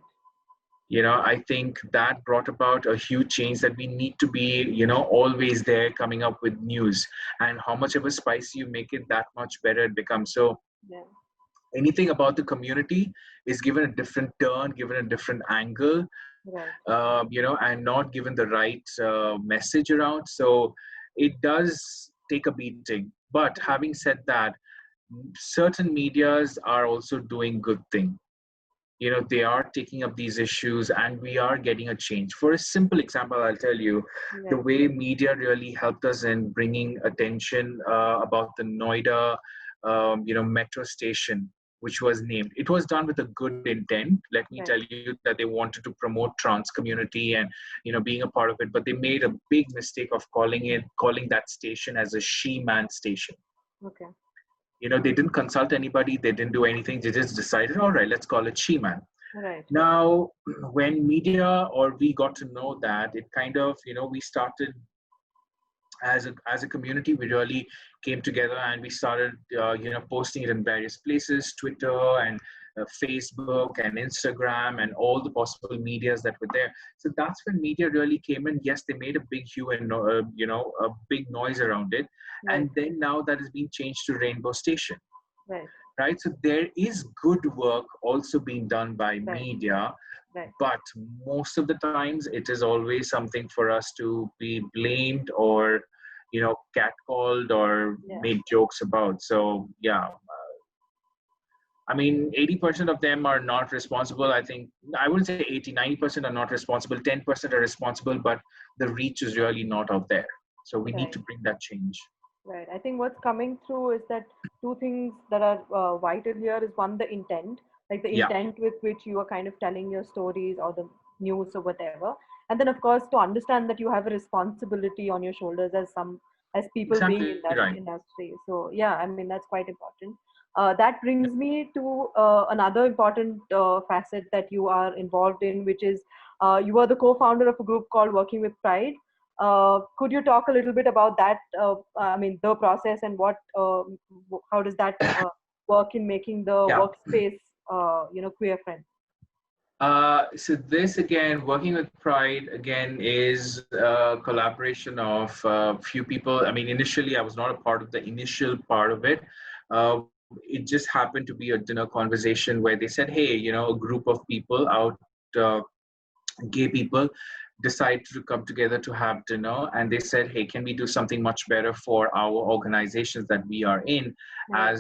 B: I think that brought about a huge change, that we need to be always there coming up with news, and how much of a spicy you make it, that much better it becomes. So
A: Yeah.
B: anything about the community is given a different turn, given a different angle,
A: Right.
B: and not given the right message around. So it does take a beating. But having said that, certain medias are also doing good thing. They are taking up these issues, and we are getting a change. For a simple example, I'll tell you the
A: Right.
B: way media really helped us in bringing attention about the Noida metro station, which was named. It was done with a good intent. Let me tell
A: Right.
B: you that they wanted to promote trans community and being a part of it, but they made a big mistake of calling that station as a she-man station.
A: Okay.
B: They didn't consult anybody, they didn't do anything, they just decided, all right, let's call it she-man.
A: Right.
B: Now, when media or we got to know that, it kind of, we started as a community, we really came together and we started, posting it in various places, Twitter and Facebook and Instagram and all the possible medias that were there. So that's when media really came in. Yes, they made a big hue and a big noise around it,
A: Right.
B: and then now that has been changed to Rainbow Station,
A: Right.
B: right? So there is good work also being done by
A: Right.
B: media,
A: Right.
B: but most of the times it is always something for us to be blamed or catcalled or
A: Yeah.
B: made jokes about. So yeah, I mean, 80% of them are not responsible. I think, I wouldn't say 80, 90% are not responsible, 10% are responsible, but the reach is really not out there. So we need
A: Right.
B: to bring that change.
A: Right. I think what's coming through is that two things that are vital here is one, the intent, like the
B: Yeah,
A: intent with which you are kind of telling your stories or the news or whatever. And then, of course, to understand that you have a responsibility on your shoulders as people being
B: exactly
A: in that
B: right.
A: industry. So, yeah, I mean, that's quite important. That
B: Yeah.
A: brings me to another important facet that you are involved in, which is you are the co-founder of a group called Working with Pride. Could you talk a little bit about that? I mean, the process and how does that work in making the
B: Yeah.
A: workspace, queer friendly?
B: So this again, working with Pride again is a collaboration of few people. I mean, initially I was not a part of the initial part of it. It just happened to be a dinner conversation where they said, "Hey, a group of people out, uh, gay people, decided to come together to have dinner, and they said, hey, can we do something much better for our organizations that we are in
A: Right,
B: as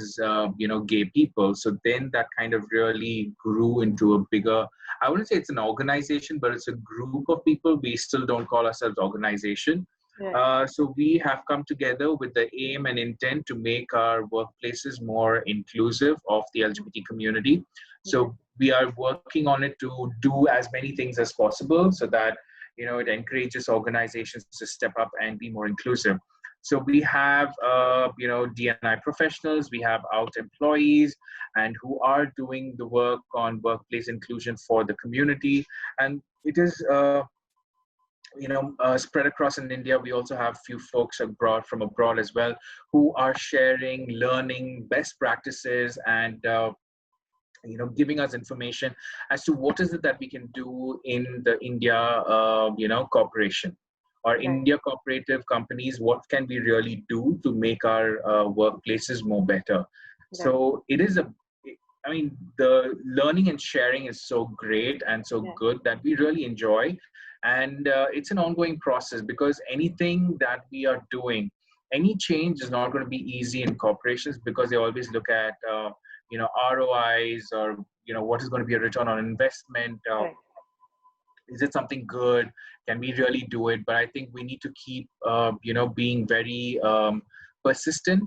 B: gay people?" So then that kind of really grew into a bigger, I wouldn't say it's an organization, but it's a group of people. We still don't call ourselves organization.
A: right,
B: So we have come together with the aim and intent to make our workplaces more inclusive of the LGBT community.
A: okay,
B: So we are working on it to do as many things as possible so that it encourages organizations to step up and be more inclusive. So we have D&I professionals, we have out employees, and who are doing the work on workplace inclusion for the community. And it is spread across in India. We also have few folks from abroad as well, who are sharing, learning best practices, and giving us information as to what is it that we can do in the India corporation or
A: right,
B: India cooperative companies. What can we really do to make our workplaces more better?
A: right,
B: So it is I mean, the learning and sharing is so great and so
A: yeah,
B: good that we really enjoy. And it's an ongoing process, because anything that we are doing, any change is not going to be easy in corporations, because they always look at, ROIs, or, what is going to be a return on investment.
A: right,
B: Is it something good? Can we really do it? But I think we need to keep, being very persistent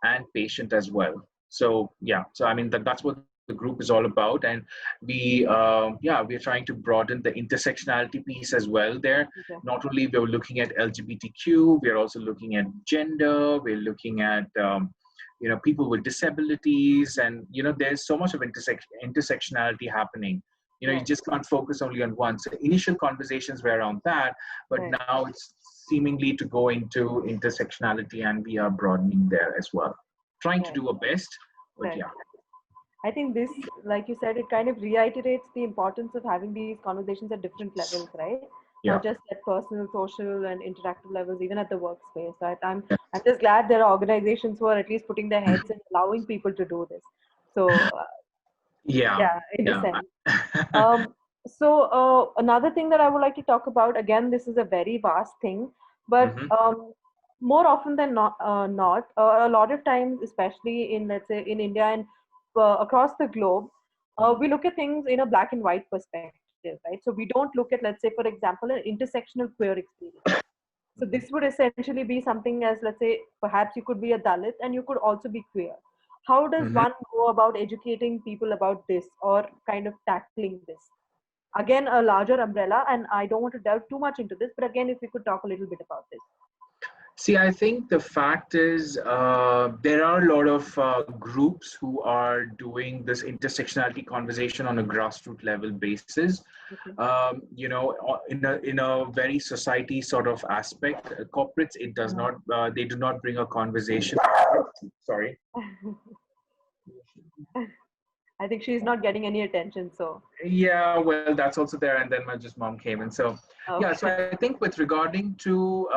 B: and patient as well. So yeah, so I mean that's what the group is all about, and we're trying to broaden the intersectionality piece as well. There,
A: okay,
B: not only we're looking at LGBTQ, we're also looking at gender. We're looking at people with disabilities, and there's so much of intersectionality happening. You
A: right,
B: just can't focus only on one. So initial conversations were around that, but
A: right,
B: now it's seemingly to go into intersectionality, and we are broadening there as well, trying to
A: right,
B: do our best. But
A: right.
B: yeah.
A: I think this, like you said, it kind of reiterates the importance of having these conversations at different levels, right?
B: Yeah.
A: Not just at personal, social, and interactive levels, even at the workspace. Right? I'm
B: Yeah.
A: I'm just glad there are organizations who are at least putting their heads and allowing people to do this. So
B: Yeah.
A: yeah, in a
B: Yeah.
A: sense. So another thing that I would like to talk about, again, this is a very vast thing, but
B: Hmm.
A: more often than not, a lot of times, especially in, let's say, in India and across the globe, we look at things in a black and white perspective, right? So we don't look at, let's say, for example, an intersectional queer experience. So this would essentially be something as, let's say, perhaps you could be a Dalit and you could also be queer. How does
B: Hmm.
A: one go about educating people about this or kind of tackling this? Again, a larger umbrella, and I don't want to delve too much into this, but again, if we could talk a little bit about this.
B: See, I think the fact is, there are a lot of groups who are doing this intersectionality conversation on a grassroots level basis.
A: Okay.
B: In a very society sort of aspect. Corporates, it does not. They do not bring a conversation. Sorry.
A: I think she's not getting any attention, so
B: Yeah, well, that's also there, and then my just mom came in. So yeah, so
A: okay.
B: I think with regarding to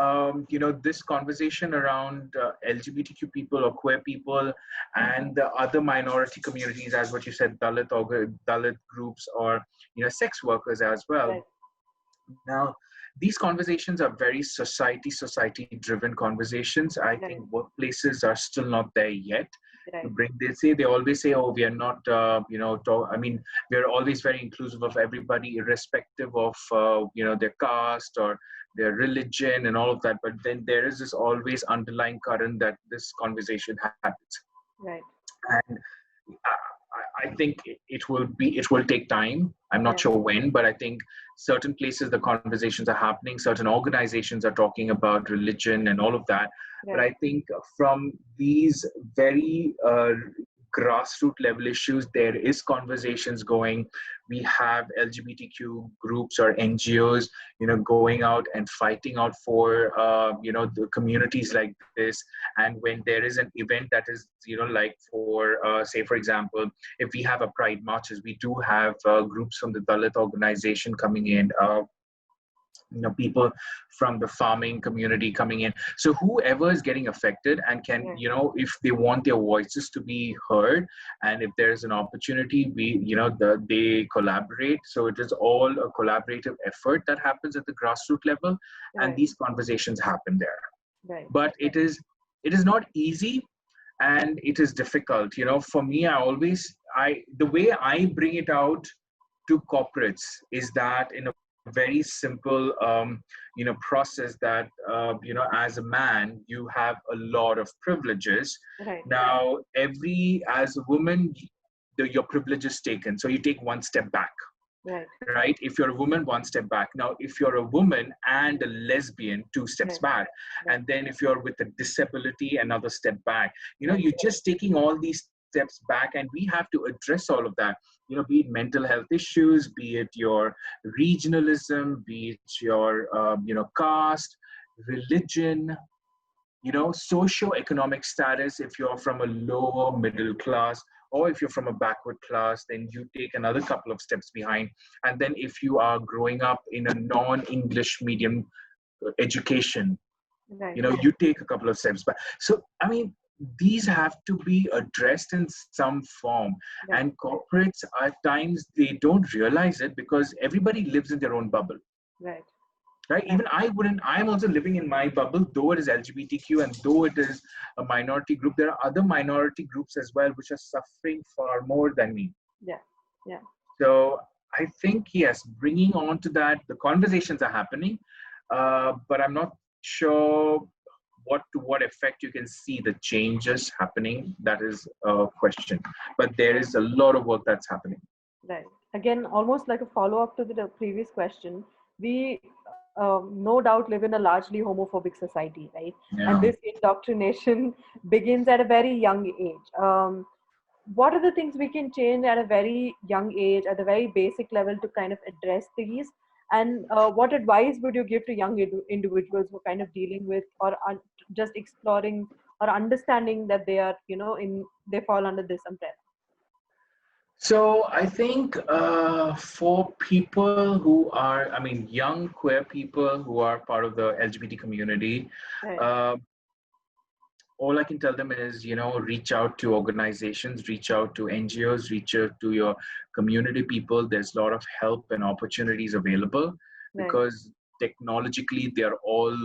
B: this conversation around LGBTQ people or queer people and the other minority communities, as what you said, Dalit groups, or sex workers as well.
A: Right,
B: Now, these conversations are very society driven conversations. I
A: right,
B: think workplaces are still not there yet.
A: Right.
B: They always say, oh, we are not, we're always very inclusive of everybody, irrespective of, their caste or their religion and all of that. But then there is this always underlying current that this conversation happens.
A: Right.
B: And I think it will take time. I'm not
A: Yeah.
B: sure when, but I think certain places the conversations are happening, certain organizations are talking about religion and all of that. But
A: Right.
B: I think from these very grassroots level issues, there is conversations going. We have LGBTQ groups or NGOs, going out and fighting out for, the communities like this. And when there is an event that is, like for, say, for example, if we have a pride marches, we do have groups from the Dalit organization coming in, people from the farming community coming in. So whoever is getting affected and can,
A: Right.
B: if they want their voices to be heard, and if there's an opportunity, they collaborate. So it is all a collaborative effort that happens at the grassroots level, and
A: Right.
B: these conversations happen there.
A: Right.
B: But it is not easy, and it is difficult. For me, the way I bring it out to corporates is that in a very simple process that as a man you have a lot of privileges.
A: Right.
B: Now as a woman, your privilege is taken, so you take one step back,
A: Right.
B: right? If you're a woman, one step back. Now if you're a woman and a lesbian, two steps
A: Right.
B: back.
A: Right.
B: And then if you're with a disability, another step back.
A: Right.
B: You're just taking all these steps back, and we have to address all of that. Be it mental health issues, be it your regionalism, be it your caste, religion, socio-economic status. If you're from a lower middle class, or if you're from a backward class, then you take another couple of steps behind. And then if you are growing up in a non-English medium education,
A: Right.
B: you take a couple of steps back. So these have to be addressed in some form.
A: Right.
B: And corporates at times, they don't realize it because everybody lives in their own bubble.
A: Right.
B: Right? Even I'm also living in my bubble, though it is LGBTQ and though it is a minority group. There are other minority groups as well which are suffering far more than me.
A: Yeah. Yeah.
B: So I think, yes, bringing on to that, the conversations are happening, but I'm not sure to what effect you can see the changes happening. That is a question. But there is a lot of work that's happening.
A: Right. Again, almost like a follow-up to the previous question, we no doubt live in a largely homophobic society, right? And
B: Yeah.
A: this indoctrination begins at a very young age. What are the things we can change at a very young age, at the very basic level, to kind of address these? And what advice would you give to young individuals who are kind of dealing with or just exploring or understanding that they are, they fall under this umbrella?
B: So I think for people who are, young queer people who are part of the LGBT community,
A: Right.
B: uh, all I can tell them is, reach out to organizations, reach out to NGOs, reach out to your community people. There's a lot of help and opportunities available
A: Right.
B: because technologically they are all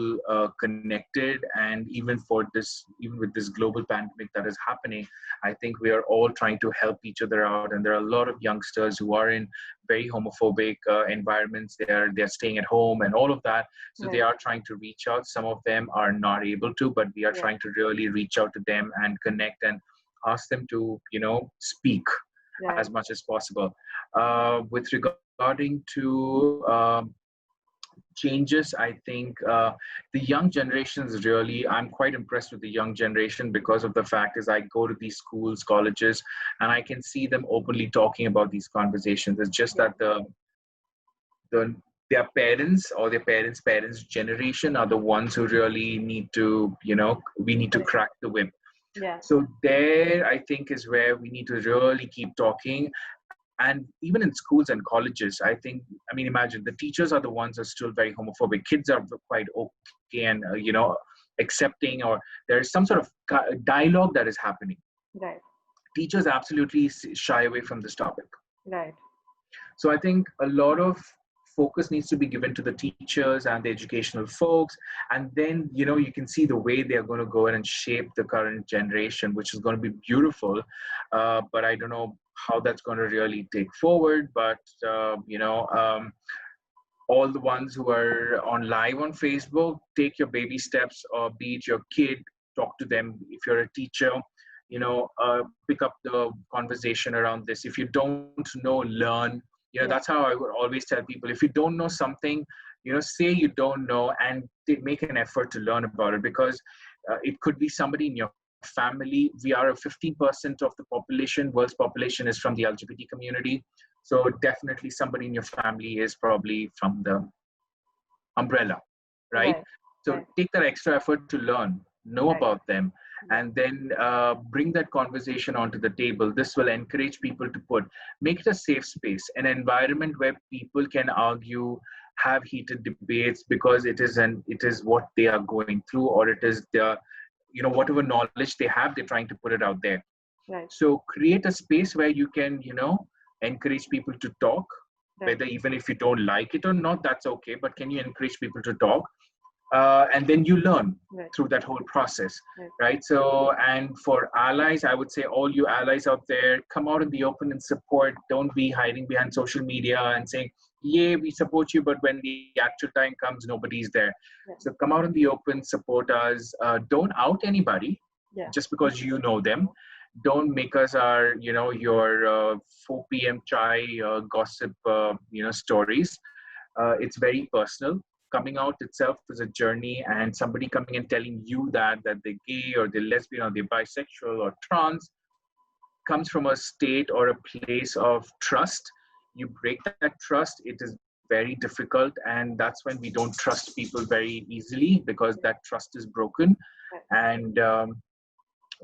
B: connected. And even with this global pandemic that is happening, I think we are all trying to help each other out. And there are a lot of youngsters who are in very homophobic environments. They're staying at home and all of that. So they
A: Right.
B: are trying to reach out. Some of them are not able to, but we are
A: Yeah.
B: trying to really reach out to them and connect and ask them to, speak
A: Right.
B: as much as possible. With regarding to changes, I think the young generations really, I'm quite impressed with the young generation because of the fact is I go to these schools, colleges, and I can see them openly talking about these conversations. It's just that their parents or their parents generation are the ones who really need to, we need to
A: Right.
B: crack the whip.
A: Yeah.
B: So there, I think, is where we need to really keep talking. And even in schools and colleges, I think, imagine the teachers are the ones who are still very homophobic. Kids are quite okay and, accepting, or there's some sort of dialogue that is happening.
A: Right.
B: Teachers absolutely shy away from this topic.
A: Right.
B: So I think a lot of focus needs to be given to the teachers and the educational folks. And then, you can see the way they are going to go in and shape the current generation, which is going to be beautiful. But I don't know how that's going to really take forward. But, all the ones who are on live on Facebook, take your baby steps, or be it your kid, talk to them. If you're a teacher, pick up the conversation around this. If you don't know, learn. That's how I would always tell people. If you don't know something, say you don't know, and make an effort to learn about it, because it could be somebody in your family. We are 15% of the population, world's population is from the LGBT community. So definitely somebody in your family is probably from the umbrella, right? So take that extra effort to learn, know about them, and then bring that conversation onto the table. This will encourage people to make it a safe space, an environment where people can argue, have heated debates, because it is what they are going through, or it is their, whatever knowledge they have, they're trying to put it out there. So create a space where you can, encourage people to talk, whether even if you don't like it or not, that's okay. But can you encourage people to talk? And then you learn through that whole process, right? So, and for allies, I would say all you allies out there, come out in the open and support. Don't be hiding behind social media and saying, yeah, we support you, but when the actual time comes, nobody's there. So come out in the open, support us. Don't out anybody just because you know them. Don't make us your 4 p.m. chai gossip, stories. It's very personal. Coming out itself is a journey, and somebody coming and telling you that they're gay or they're lesbian or they're bisexual or trans comes from a state or a place of trust. You break that trust, it is very difficult, and that's when we don't trust people very easily, because that trust is broken. And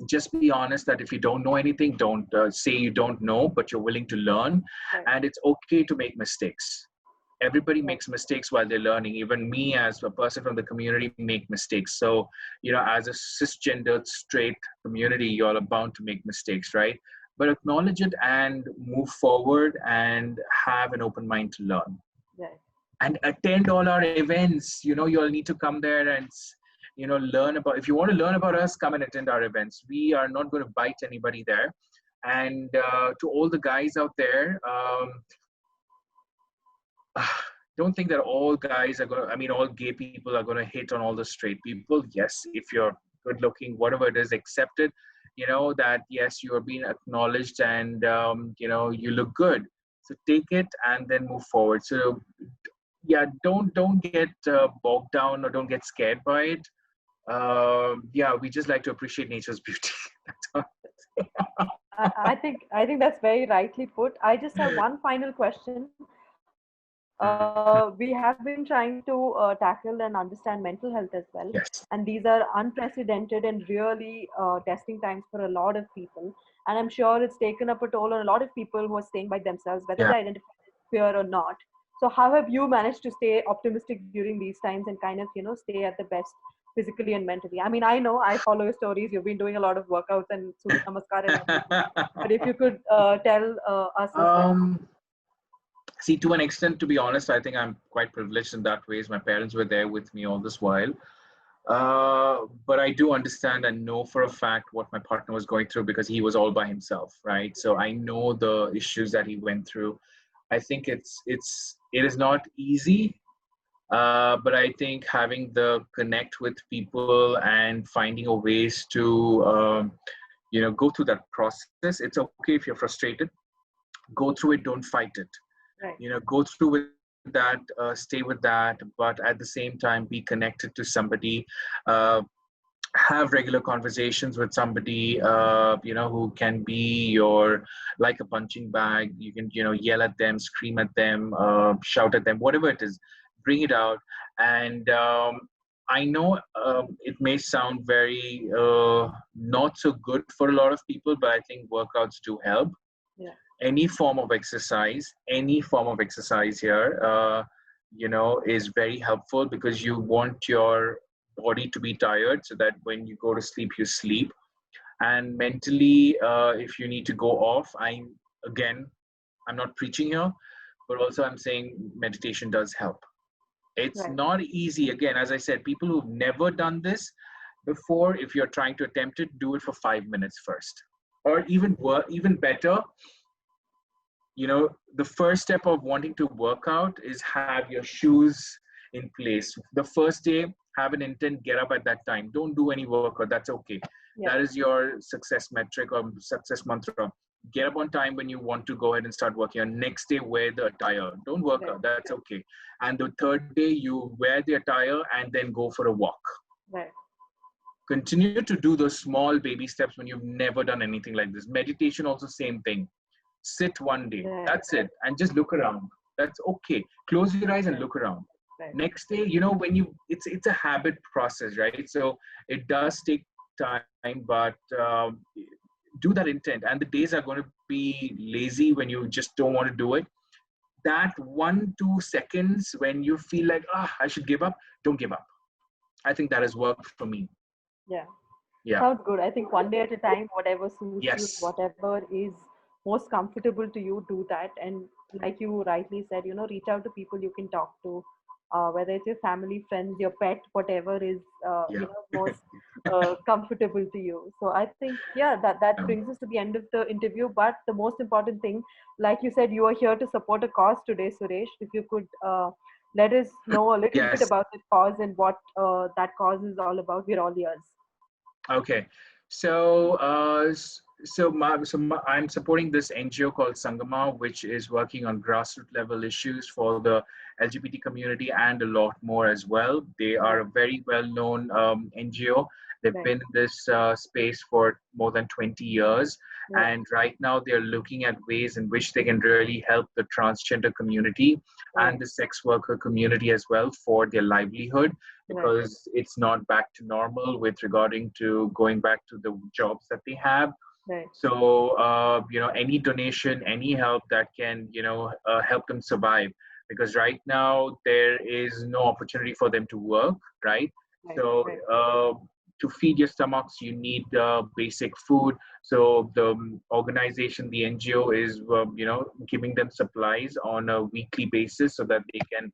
B: just be honest that if you don't know anything, don't say you don't know, but you're willing to learn. And it's okay to make mistakes. Everybody makes mistakes while they're learning. Even me as a person from the community make mistakes. So, as a cisgendered straight community, you're bound to make mistakes, right? But acknowledge it and move forward and have an open mind to learn. And attend all our events. You'll need to come there and learn about, if you want to learn about us, come and attend our events. We are not going to bite anybody there. And to all the guys out there, don't think that all guys are all gay people are going to hit on all the straight people. Yes, if you're good looking, whatever it is, accepted, that yes, you are being acknowledged, and you look good. So take it and then move forward. So yeah, don't get bogged down, or don't get scared by it. We just like to appreciate nature's beauty.
A: I think that's very rightly put. I just have one final question. We have been trying to tackle and understand mental health as well.
B: Yes.
A: And these are unprecedented and really testing times for a lot of people. And I'm sure it's taken up a toll on a lot of people who are staying by themselves, whether they identify with fear or not. So how have you managed to stay optimistic during these times and kind of, stay at the best physically and mentally? I mean, I know I follow your stories. You've been doing a lot of workouts and Surya Namaskar and everything. But if you could tell us as well.
B: See, to an extent, to be honest, I think I'm quite privileged in that ways. My parents were there with me all this while. But I do understand and know for a fact what my partner was going through, because he was all by himself, right? So I know the issues that he went through. I think it is not easy, but I think having the connect with people and finding a ways to go through that process. It's okay if you're frustrated. Go through it. Don't fight it. Go through with that, stay with that, but at the same time be connected to somebody, have regular conversations with somebody who can be your, like a punching bag. You can yell at them, scream at them, shout at them, whatever it is, bring it out. And I know it may sound very not so good for a lot of people, but I think workouts do help. Any form of exercise here, is very helpful, because you want your body to be tired so that when you go to sleep, you sleep. And mentally, if you need to go off, I'm not preaching here, but also I'm saying meditation does help. It's
A: Right.
B: not easy. Again, as I said, people who've never done this before, if you're trying to attempt it, do it for 5 minutes first. Or even better, the first step of wanting to work out is have your shoes in place. The first day, have an intent, get up at that time. Don't do any workout. That's okay.
A: Yeah.
B: That is your success metric or success mantra. Get up on time when you want to go ahead and start working. On next day, wear the attire. Don't work
A: Right.
B: out. That's okay. And the third day, you wear the attire and then go for a walk.
A: Right.
B: Continue to do those small baby steps when you've never done anything like this. Meditation, also same thing. Sit one day,
A: Right.
B: that's it, and just look around. That's okay. Close your eyes and
A: Right.
B: look around.
A: Right.
B: Next day, when it's a habit process, right? So it does take time, but do that intent, and the days are going to be lazy when you just don't want to do it. That 1 2 seconds when you feel like, I should give up, don't give up. I think that has worked for me.
A: Yeah.
B: Yeah.
A: Sounds good. I think one day at a time, whatever suits you,
B: Yes.
A: whatever is most comfortable to you, do that. And like you rightly said, reach out to people you can talk to, whether it's your family, friends, your pet, whatever is,
B: Yeah.
A: most comfortable to you. So I think, yeah, that
B: Yeah.
A: brings us to the end of the interview. But the most important thing, like you said, you are here to support a cause today, Suresh. If you could let us know a little bit
B: Yes.
A: about the cause and what that cause is all about, we're all ears.
B: Okay, so I'm supporting this NGO called Sangama, which is working on grassroots level issues for the LGBT community and a lot more as well. They are
A: Right.
B: a very well known NGO. They've
A: Right.
B: been in this space for more than 20 years,
A: Right.
B: and right now they're looking at ways in which they can really help the transgender community and
A: Right.
B: the sex worker community as well for their livelihood,
A: Right.
B: because it's not back to normal with regarding to going back to the jobs that they have.
A: Right.
B: So any donation, any help that can help them survive, because right now there is no opportunity for them to work, right?
A: Right.
B: So
A: Right.
B: to feed your stomachs, you need basic food. So the organization, the NGO, is giving them supplies on a weekly basis so that they can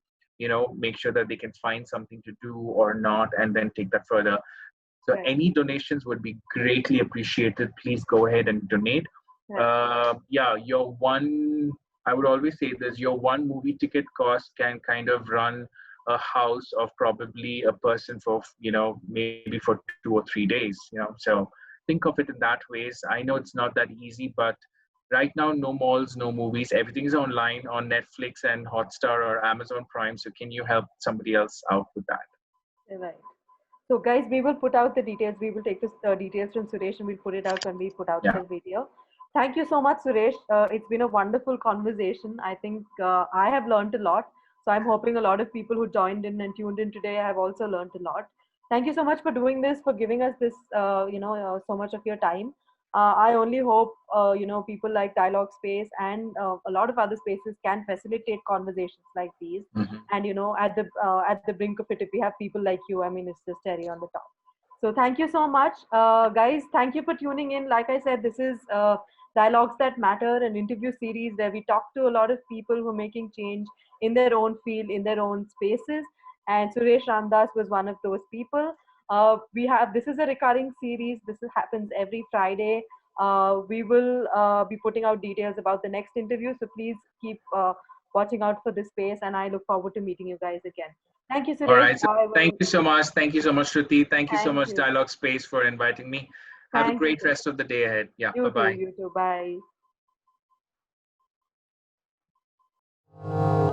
B: make sure that they can find something to do or not, and then take that further. So
A: Right.
B: any donations would be greatly appreciated. Please go ahead and donate.
A: Right.
B: Yeah, I would always say this, your one movie ticket cost can kind of run a house of probably a person for, maybe for 2 or 3 days, So think of it in that ways. I know it's not that easy, but right now, no malls, no movies, everything is online on Netflix and Hotstar or Amazon Prime. So can you help somebody else out with that?
A: Right. So, guys, we will put out the details. We will take the details from Suresh and we'll put it out when we put out
B: Yeah.
A: the video. Thank you so much, Suresh. It's been a wonderful conversation. I think I have learned a lot. So, I'm hoping a lot of people who joined in and tuned in today have also learned a lot. Thank you so much for doing this, for giving us this, so much of your time. I only hope, people like Dialogue Space and a lot of other spaces can facilitate conversations like these.
B: Mhm.
A: And at the brink of it, if we have people like you, I mean, it's just cherry on the top. So thank you so much, guys. Thank you for tuning in. Like I said, this is Dialogues That Matter, an interview series where we talk to a lot of people who are making change in their own field, in their own spaces. And Suresh Ramdas was one of those people. We have This is a recurring series. Happens every Friday. We will be putting out details about the next interview, so please keep watching out for this space, and I look forward to meeting you guys again. Thank you,
B: All
A: Suresh.
B: right. So
A: I
B: thank
A: will.
B: you so much. Thank you so much, Shruti. Thank you so
A: Thank
B: much,
A: you.
B: Dialogue Space, for inviting me. Have a
A: Thank you,
B: great
A: Suresh.
B: rest of the day ahead. Yeah. Bye
A: You too.
B: bye.
A: You too. Bye.